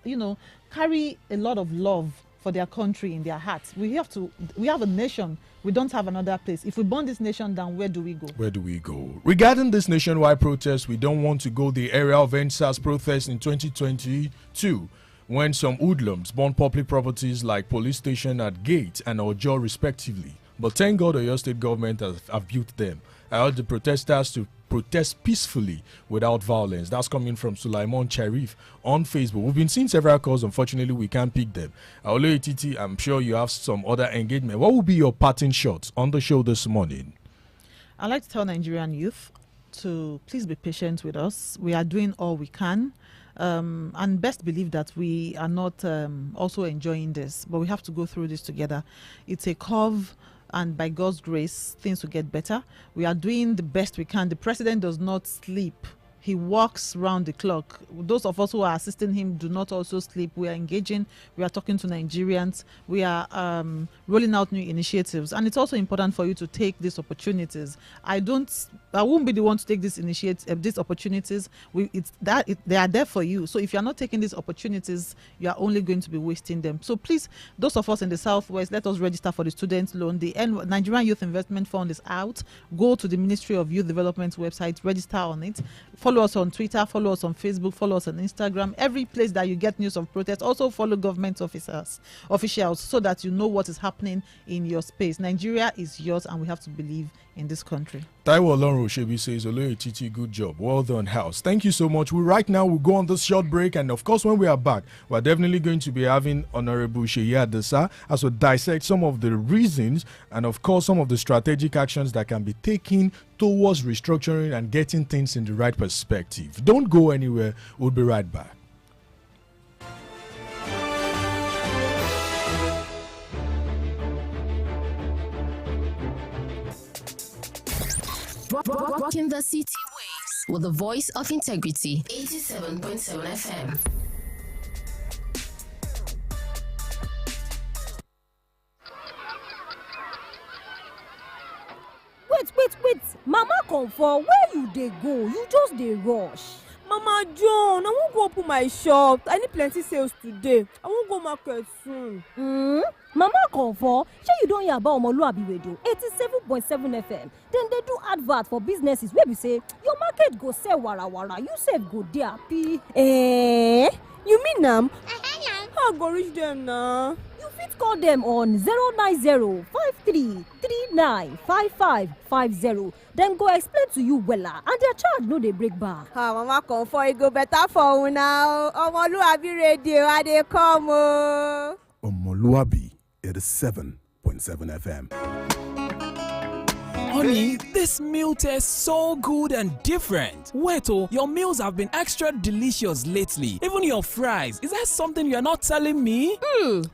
Speaker 10: carry a lot of love for their country in their hearts. We have a nation. We don't have another place. If we burn this nation down, where do we go?
Speaker 7: Where do we go? Regarding this nationwide protest, we don't want to go the area of NSAS protest in 2022 when some hoodlums burned public properties like police station at Gate and Ojo respectively. But thank God Oyo state government have built them. I urge the protesters to protest peacefully without violence. That's coming from Sulaiman Charif on Facebook. We've been seeing several calls. Unfortunately, we can't pick them. Aolo Etiti, I'm sure you have some other engagement. What will be your parting shots on the show this morning?
Speaker 10: I'd like to tell Nigerian youth to please be patient with us. We are doing all we can. And best believe that we are not also enjoying this, but we have to go through this together. It's a curve, and by God's grace, things will get better. We are doing the best we can. The president does not sleep. He works round the clock. Those of us who are assisting him do not also sleep. We are engaging. We are talking to Nigerians. We are rolling out new initiatives. And it's also important for you to take these opportunities. I won't be the one to take these opportunities. They are there for you. So if you are not taking these opportunities, you are only going to be wasting them. So please, those of us in the Southwest, let us register for the student loan. The Nigerian Youth Investment Fund is out. Go to the Ministry of Youth Development website, register on it. Follow Follow us on Twitter, follow us on Facebook, follow us on Instagram. Every place that you get news of protest, also follow government officials, so that you know what is happening in your space. Nigeria is yours, and we have to believe in this country.
Speaker 7: Taiwo Olorun Oshebi says, Oloye Titi, good job. Well done, house. Thank you so much. Right now, we'll go on this short break. And of course, when we are back, we're definitely going to be having Honorable Seyi Adisa as we dissect some of the reasons and, of course, some of the strategic actions that can be taken towards restructuring and getting things in the right perspective. Don't go anywhere. We'll be right back.
Speaker 14: Rocking the city waves with the voice of integrity. 87.7 FM.
Speaker 2: Wait. Mama Comfort, where you dey go? You just dey rush.
Speaker 3: Mama John, I won't go open my shop. I need plenty sales today. I won't go market soon.
Speaker 2: Mama Comfort, shey you don hear about omoluwabi radio 87.7 FM? Dem dey do advert for businesses wey be say your market go sell warawara, you sef go dey happy.
Speaker 3: You mean am? How I go reach them now?
Speaker 2: You fit call them on 090-5339-5550. Dem go explain to you wella, and their charge no dey break back.
Speaker 3: Mama Comfort, e go better for una. Omoluwabi radio, I dey come o.
Speaker 1: Omoluwabi 87.7 FM.
Speaker 15: Honey, this meal tastes so good and different. Wait, your meals have been extra delicious lately. Even your fries. Is that something you're not telling me?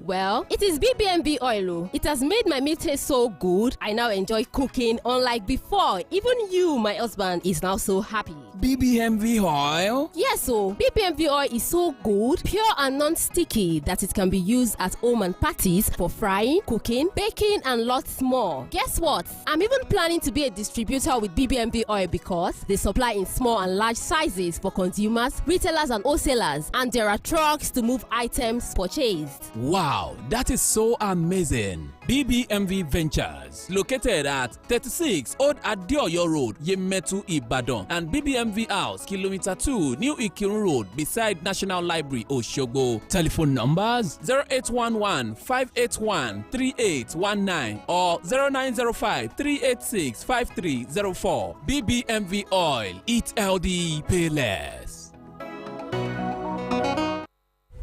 Speaker 16: Well, it is BBMV oil. It has made my meal taste so good. I now enjoy cooking unlike before. Even you, my husband, is now so happy.
Speaker 15: BBMV oil?
Speaker 16: Yes, BBMV oil is so good, pure and non-sticky that it can be used at home and parties for frying, cooking, baking, and lots more. Guess what? I'm even planning to be a distributor with BBMV oil because they supply in small and large sizes for consumers, retailers, and wholesalers, and there are trucks to move items purchased.
Speaker 15: Wow, that is so amazing. BBMV Ventures, located at 36 Old Adeoyo Road, Yemetu, Ibadan, and BBMV House, Kilometer 2, New Ikirun Road, beside National Library, Oshogbo. Telephone numbers 0811-581-3819 or 0905-386-5304. BBMV Oil, eat healthy, pay less.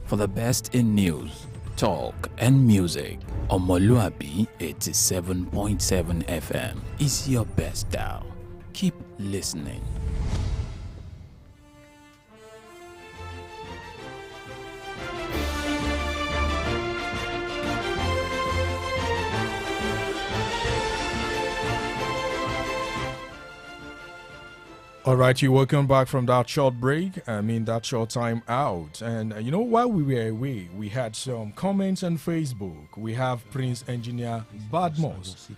Speaker 15: For the best in news, talk, and music, Omoluwabi 87.7 FM is your best dial. Keep listening.
Speaker 7: All right, you welcome back from that short break. That short time out. And while we were away, we had some comments on Facebook. We have Prince Engineer Badmos,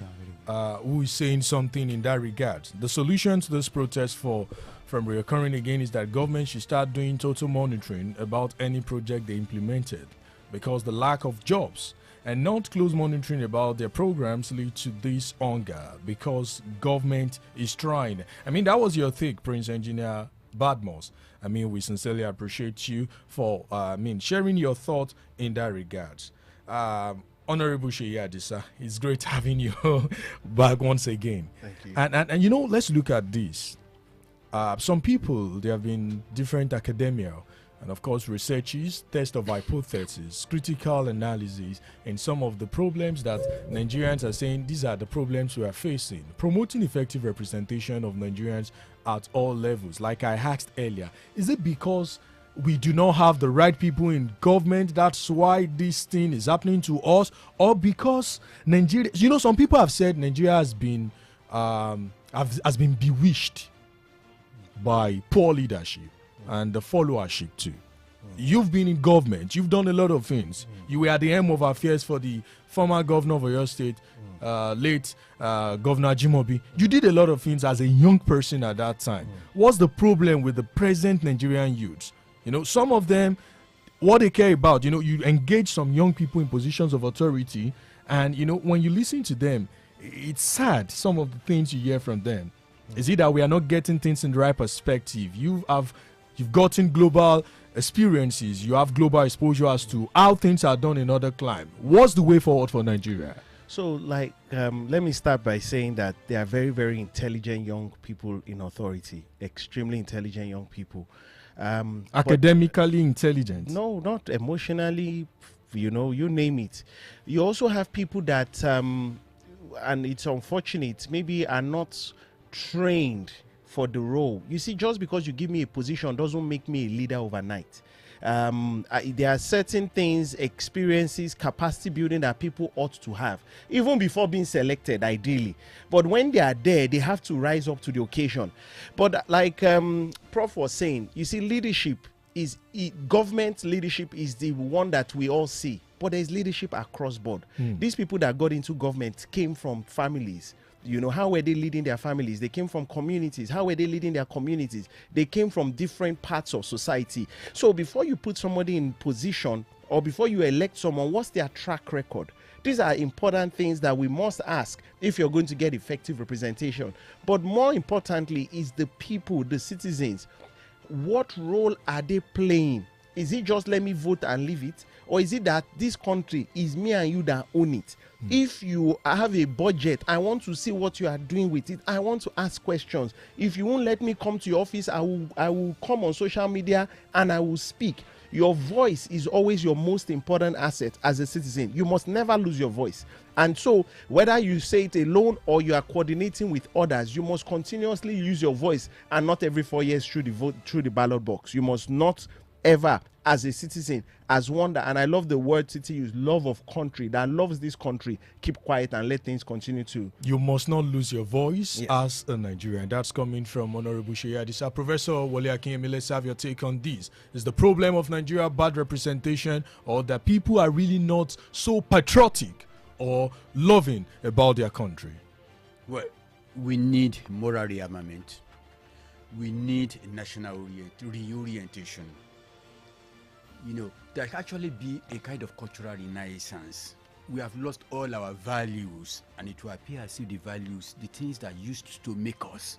Speaker 7: who is saying something in that regard. The solution to this protest from reoccurring again is that government should start doing total monitoring about any project they implemented, because the lack of jobs and not close monitoring about their programs lead to this hunger, because government is trying. That was your take, Prince Engineer Badmos. We sincerely appreciate you for sharing your thoughts in that regard. Honorable Seyi Adisa, it's great having you back once again.
Speaker 8: Thank you.
Speaker 7: And let's look at this. Some people, there have been different academia and of course researches, test of hypotheses, critical analysis, and some of the problems that Nigerians are saying these are the problems we are facing. Promoting effective representation of Nigerians at all levels. Like I asked earlier, is it because we do not have the right people in government, that's why this thing is happening to us? Or because Nigeria, some people have said Nigeria has been bewitched by poor leadership and the followership too. You've been in government, you've done a lot of things. You were at the helm of affairs for the former governor of your state, late Governor Jimobi. You did a lot of things as a young person at that time. What's the problem with the present Nigerian youths? Some of them, what they care about, you engage some young people in positions of authority, and when you listen to them, it's sad, some of the things you hear from them. Is it that we are not getting things in the right perspective? You've gotten global experiences, you have global exposure as to how things are done in other climes. What's the way forward for Nigeria?
Speaker 8: So, let me start by saying that there are very, very intelligent young people in authority, extremely intelligent young people.
Speaker 7: Academically intelligent?
Speaker 8: No, not emotionally, you name it. You also have people that, and it's unfortunate, maybe are not trained for the role. You see, just because you give me a position doesn't make me a leader overnight. There are certain things, experiences, capacity building that people ought to have, even before being selected, ideally. But when they are there, they have to rise up to the occasion. But like Prof was saying, you see, government leadership is the one that we all see. But there's leadership across board. These people that got into government came from families. How were they leading their families? They came from communities. How were they leading their communities? They came from different parts of society. So before you put somebody in position or before you elect someone, what's their track record? These are important things that we must ask if you're going to get effective representation. But more importantly is the people, the citizens. What role are they playing? Is it just let me vote and leave it? Or is it that this country is me and you that own it? If you have a budget, I want to see what you are doing with it. I want to ask questions. If you won't let me come to your office, I will come on social media and I will speak. Your voice is always your most important asset as a citizen. You must never lose your voice. And so whether you say it alone or you are coordinating with others, you must continuously use your voice, and not every 4 years through the ballot box. You must not ever, as a citizen, as one that, and I love the word Titi used, love of country, that loves this country, keep quiet and let things continue to.
Speaker 7: You must not lose your voice as a Nigerian. That's coming from Honorable Sheyadisa. Professor Wole Akinyemi, let's have your take on this. Is the problem of Nigeria bad representation, or that people are really not so patriotic or loving about their country?
Speaker 9: Well, we need moral rearmament. We need national reorientation. There can actually be a kind of cultural renaissance. We have lost all our values, and it will appear as if the values, the things that used to make us,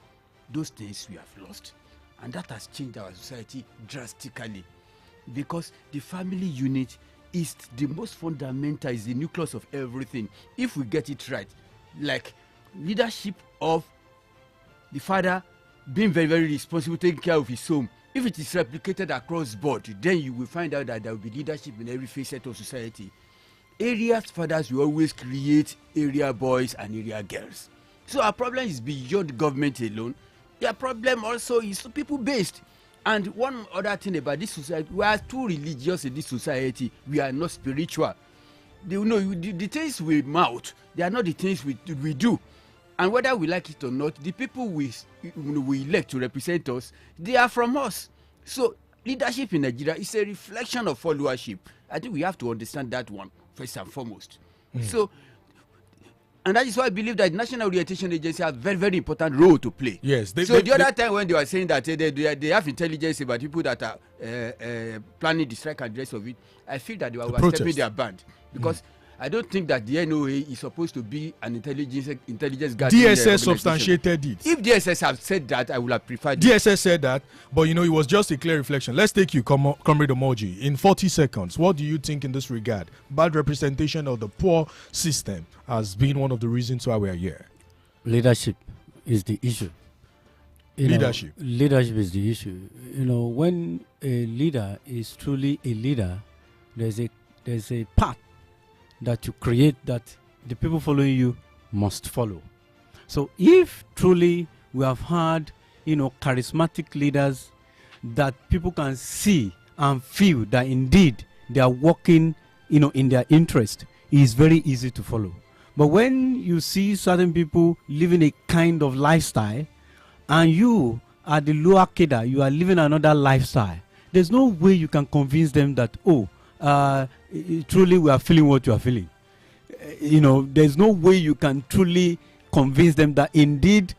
Speaker 9: those things we have lost. And that has changed our society drastically, because the family unit is the most fundamental, is the nucleus of everything. If we get it right, like leadership of the father being very, very responsible, taking care of his home, if it is replicated across board, then you will find out that there will be leadership in every facet of society. Area fathers will always create area boys and area girls. So our problem is beyond government alone. Their problem also is people based. And one other thing about this society, we are too religious in this society. We are not spiritual. The things we mouth, they are not the things we do. And whether we like it or not, the people we elect to represent us, they are from us. So leadership in Nigeria is a reflection of followership. I think we have to understand that one first and foremost. So, and that is why I believe that National Orientation Agency have very, very important role to play.
Speaker 7: Yes.
Speaker 9: The other time when they were saying that they have intelligence about people that are planning the strike and the rest of it, I feel that they were stepping their band, because I don't think that the NOA is supposed to be an intelligence gathering.
Speaker 7: DSS substantiated it.
Speaker 9: If DSS have said that, I would have preferred
Speaker 7: DSS said that, but it was just a clear reflection. Let's take you, Comrade Omoji, in 40 seconds. What do you think in this regard? Bad representation of the poor system has been one of the reasons why we are here.
Speaker 17: Leadership is the issue.
Speaker 7: Leadership
Speaker 17: is the issue. When a leader is truly a leader, there's a path that you create that the people following you must follow. So if truly we have had, charismatic leaders that people can see and feel that indeed they are working, in their interest, it is very easy to follow. But when you see certain people living a kind of lifestyle and you are the lower cadre, you are living another lifestyle, there's no way you can convince them that, truly we are feeling what you are feeling. There's no way you can truly convince them that indeed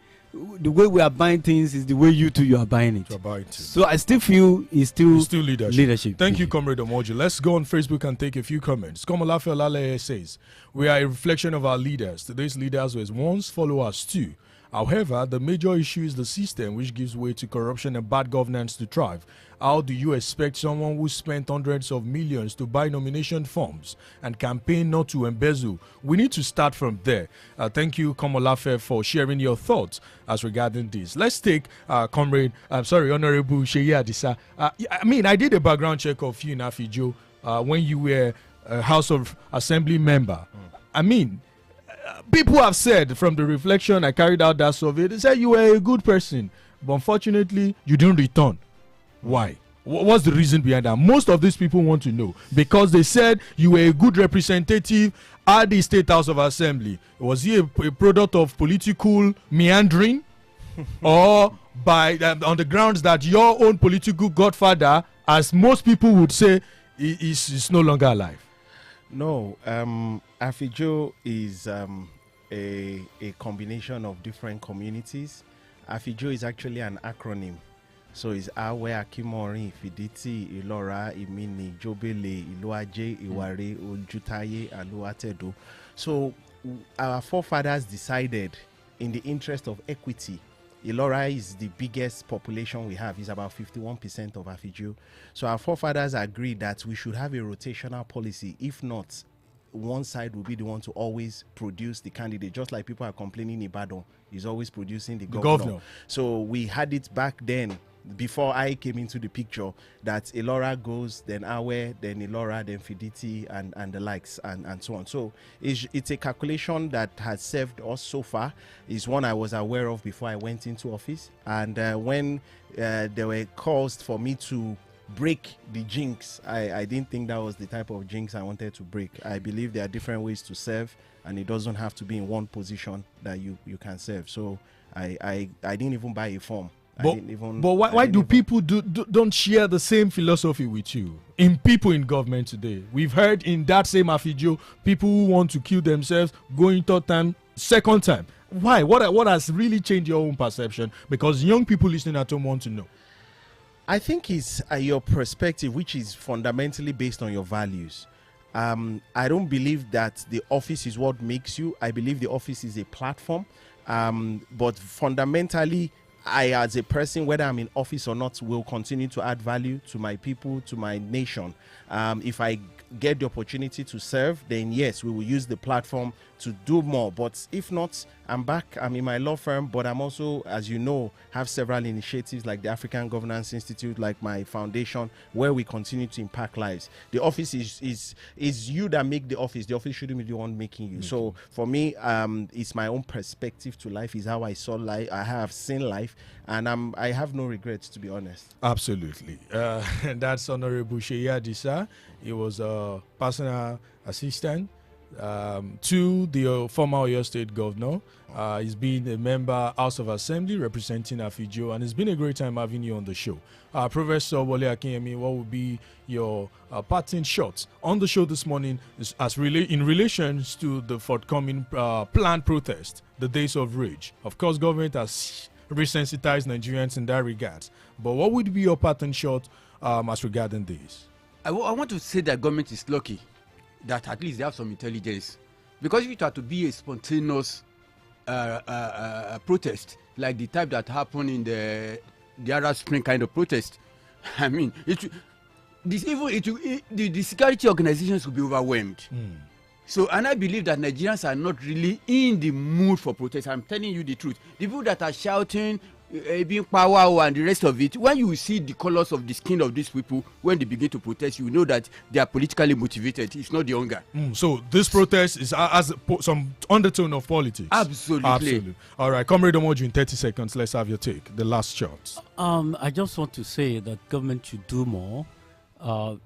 Speaker 17: the way we are buying things is the way you are buying it. So I still feel it's still leadership.
Speaker 7: Thank you, Comrade Omoji. Let's go on Facebook and take a few comments. Komolafe Olale says, we are a reflection of our leaders. Today's leaders were once followers too. However, the major issue is the system which gives way to corruption and bad governance to thrive. How do you expect someone who spent hundreds of millions to buy nomination forms and campaign not to embezzle? We need to start from there. Thank you, Komolafe, for sharing your thoughts as regarding this. Let's take Honorable Sheyi Adisa. I did a background check of you in Afijo when you were a House of Assembly member. People have said from the reflection I carried out that survey, they said you were a good person, but unfortunately, you didn't return. Why? What's the reason behind that? Most of these people want to know because they said you were a good representative at the State House of Assembly. Was he a product of political meandering or by on the grounds that your own political godfather, as most people would say, is no longer alive?
Speaker 8: No, Afijo is a combination of different communities. Afijo is actually an acronym. So it's Awe, Akimori, Fiditi, Ilora, Imini, Jobele, Iluaje, Iware, Oljutaye, and Luatedo. So our forefathers decided in the interest of equity. Ilora is the biggest population we have. It's about 51% of Afijo. So our forefathers agreed that we should have a rotational policy. If not, one side will be the one to always produce the candidate, just like people are complaining Ibadan is always producing the governor. So we had it back then, before I came into the picture, that Ilora goes, then Awe, then Ilora, then Fiditi, and the likes, and so on. So it's a calculation that has served us so far. It's one I was aware of before I went into office. And when there were calls for me to break the jinx, I didn't think that was the type of jinx I wanted to break. I believe there are different ways to serve, and it doesn't have to be in one position that you can serve. So I didn't even buy a form.
Speaker 7: But why do people don't share the same philosophy with you? In people in government today, we've heard in that same Afijo, people who want to kill themselves going third time, second time. Why? What has really changed your own perception? Because young people listening at home want to know.
Speaker 8: I think it's your perspective, which is fundamentally based on your values. I don't believe that the office is what makes you. I believe the office is a platform. But fundamentally, I, as a person, whether I'm in office or not, will continue to add value to my people, to my nation. If I get the opportunity to serve, then yes, we will use the platform to do more. But if not, I'm back. I'm in my law firm, but I'm also, as you know, have several initiatives like the African Governance Institute, like my foundation, where we continue to impact lives. The office is you that make the office. The office shouldn't be the one making you. So for me, it's my own perspective to life. Is how I saw life. I have seen life, and I have no regrets, to be honest.
Speaker 7: Absolutely. That's Honorable Sheyi Adisa. He was a personal assistant to the former Oyo State Governor. He's been a member House of Assembly representing Afijo, and it's been a great time having you on the show. Professor Wole Akinyemi, what would be your parting shots on the show this morning in relation to the forthcoming planned protest, the Days of Rage? Of course, government has resensitized Nigerians in that regard, but what would be your parting shot as regarding this?
Speaker 9: I want to say that government is lucky that at least they have some intelligence, because if it were to be a spontaneous protest like the type that happened in the Arab Spring kind of protest, I mean, the security organizations will be overwhelmed. So, and I believe that Nigerians are not really in the mood for protest. I'm telling you the truth. The people that are shouting, being power and the rest of it, when you see the colors of the skin of these people, when they begin to protest, you know that they are politically motivated. It's not the hunger.
Speaker 7: So this protest has some undertone of politics.
Speaker 9: Absolutely.
Speaker 7: All right, Comrade Omoju, in 30 seconds, let's have your take. The last shot.
Speaker 17: I just want to say that government should do more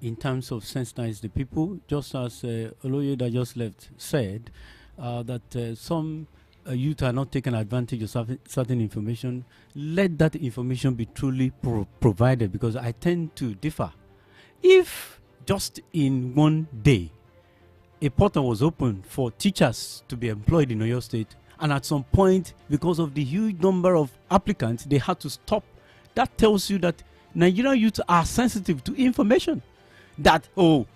Speaker 17: in terms of sensitize the people, just as Oloye that just left said, that some youth are not taking advantage of certain information. Let that information be truly provided, because I tend to differ. If just in one day a portal was open for teachers to be employed in Oyo State, and at some point, because of the huge number of applicants, they had to stop, that tells you that Nigerian youth are sensitive to information. That,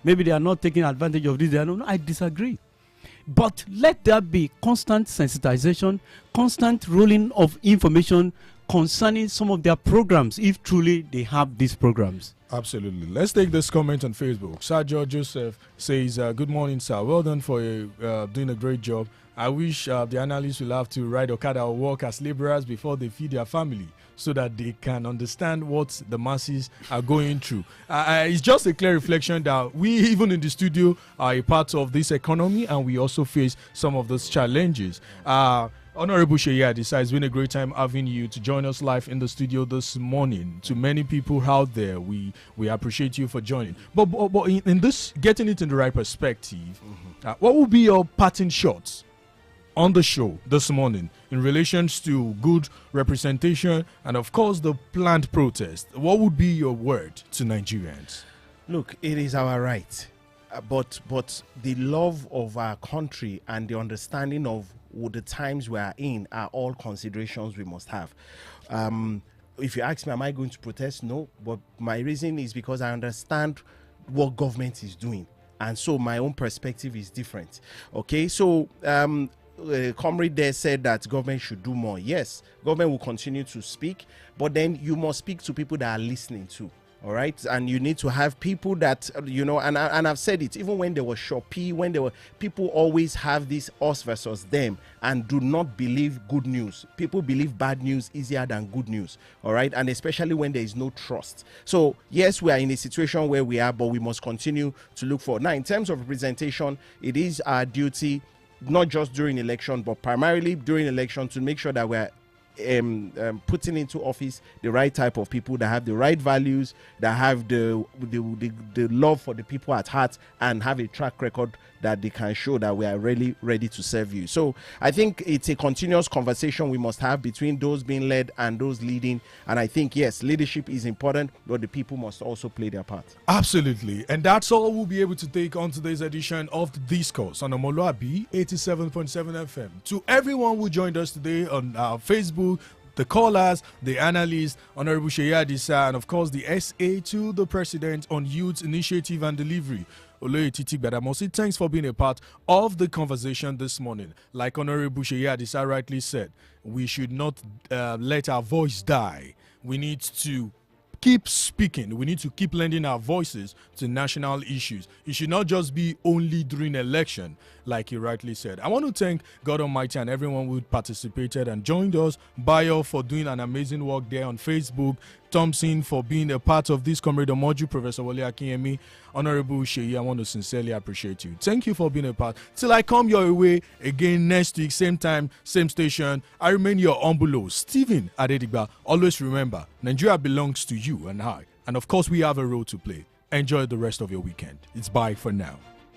Speaker 17: maybe they are not taking advantage of this. No, I disagree. But let there be constant sensitization, constant rolling of information concerning some of their programs, if truly they have these programs.
Speaker 7: Absolutely. Let's take this comment on Facebook. Sergio Joseph says, good morning, sir. Well done for doing a great job. I wish the analysts will have to ride Okada or work as laborers before they feed their family so that they can understand what the masses are going through. It's just a clear reflection that we, even in the studio, are a part of this economy, and we also face some of those challenges. Honorable Sheya, it's been a great time having you to join us live in the studio this morning. To many people out there, we appreciate you for joining. But in this, getting it in the right perspective, what will be your parting shots on the show this morning in relations to good representation and, of course, the planned protest? What would be your word to Nigerians?
Speaker 8: Look, it is our right, but the love of our country and the understanding of the times we are in are all considerations we must have. If you ask me, am I going to protest? No, but my reason is because I understand what government is doing, and so my own perspective is different. Okay, so comrade there said that government should do more. Yes, government will continue to speak, but then you must speak to people that are listening too. All right, and you need to have people that, and I've said it, even when there was Shopee, when there were people always have this us versus them and do not believe good news. People believe bad news easier than good news. All right, and especially when there is no trust. So yes, we are in a situation where we are, but we must continue to look for. Now, in terms of representation, it is our duty, not just during election, but primarily during election, to make sure that we're putting into office the right type of people that have the right values, that have the love for the people at heart, and have a track record that they can show that we are really ready to serve you. So I think it's a continuous conversation we must have between those being led and those leading. And I think, yes, leadership is important, but the people must also play their part.
Speaker 7: Absolutely. And that's all we'll be able to take on today's edition of The Discourse on omoluwabi 87.7 FM. To everyone who joined us today on our Facebook, the callers, the analysts, Honorable Sheya Adisa, and of course the SA to the President on Youth Initiative and Delivery, Oloye Titi Gbadamosi, thanks for being a part of the conversation this morning. Like Honorable Sheya Adisa rightly said, we should not let our voice die. We need to keep speaking. We need to keep lending our voices to national issues. It should not just be only during election, like you rightly said. I want to thank God Almighty and everyone who participated and joined us. Bayo for doing an amazing work there on Facebook. Thompson for being a part of this. Comrade Omoju, Professor Wole Akinyemi, Honorable Sheyi, I want to sincerely appreciate you. Thank you for being a part. Till I come your way again next week, same time, same station, I remain your humble Stephen Adedigba. Always remember, Nigeria belongs to you and I. And of course, we have a role to play. Enjoy the rest of your weekend. It's bye for now.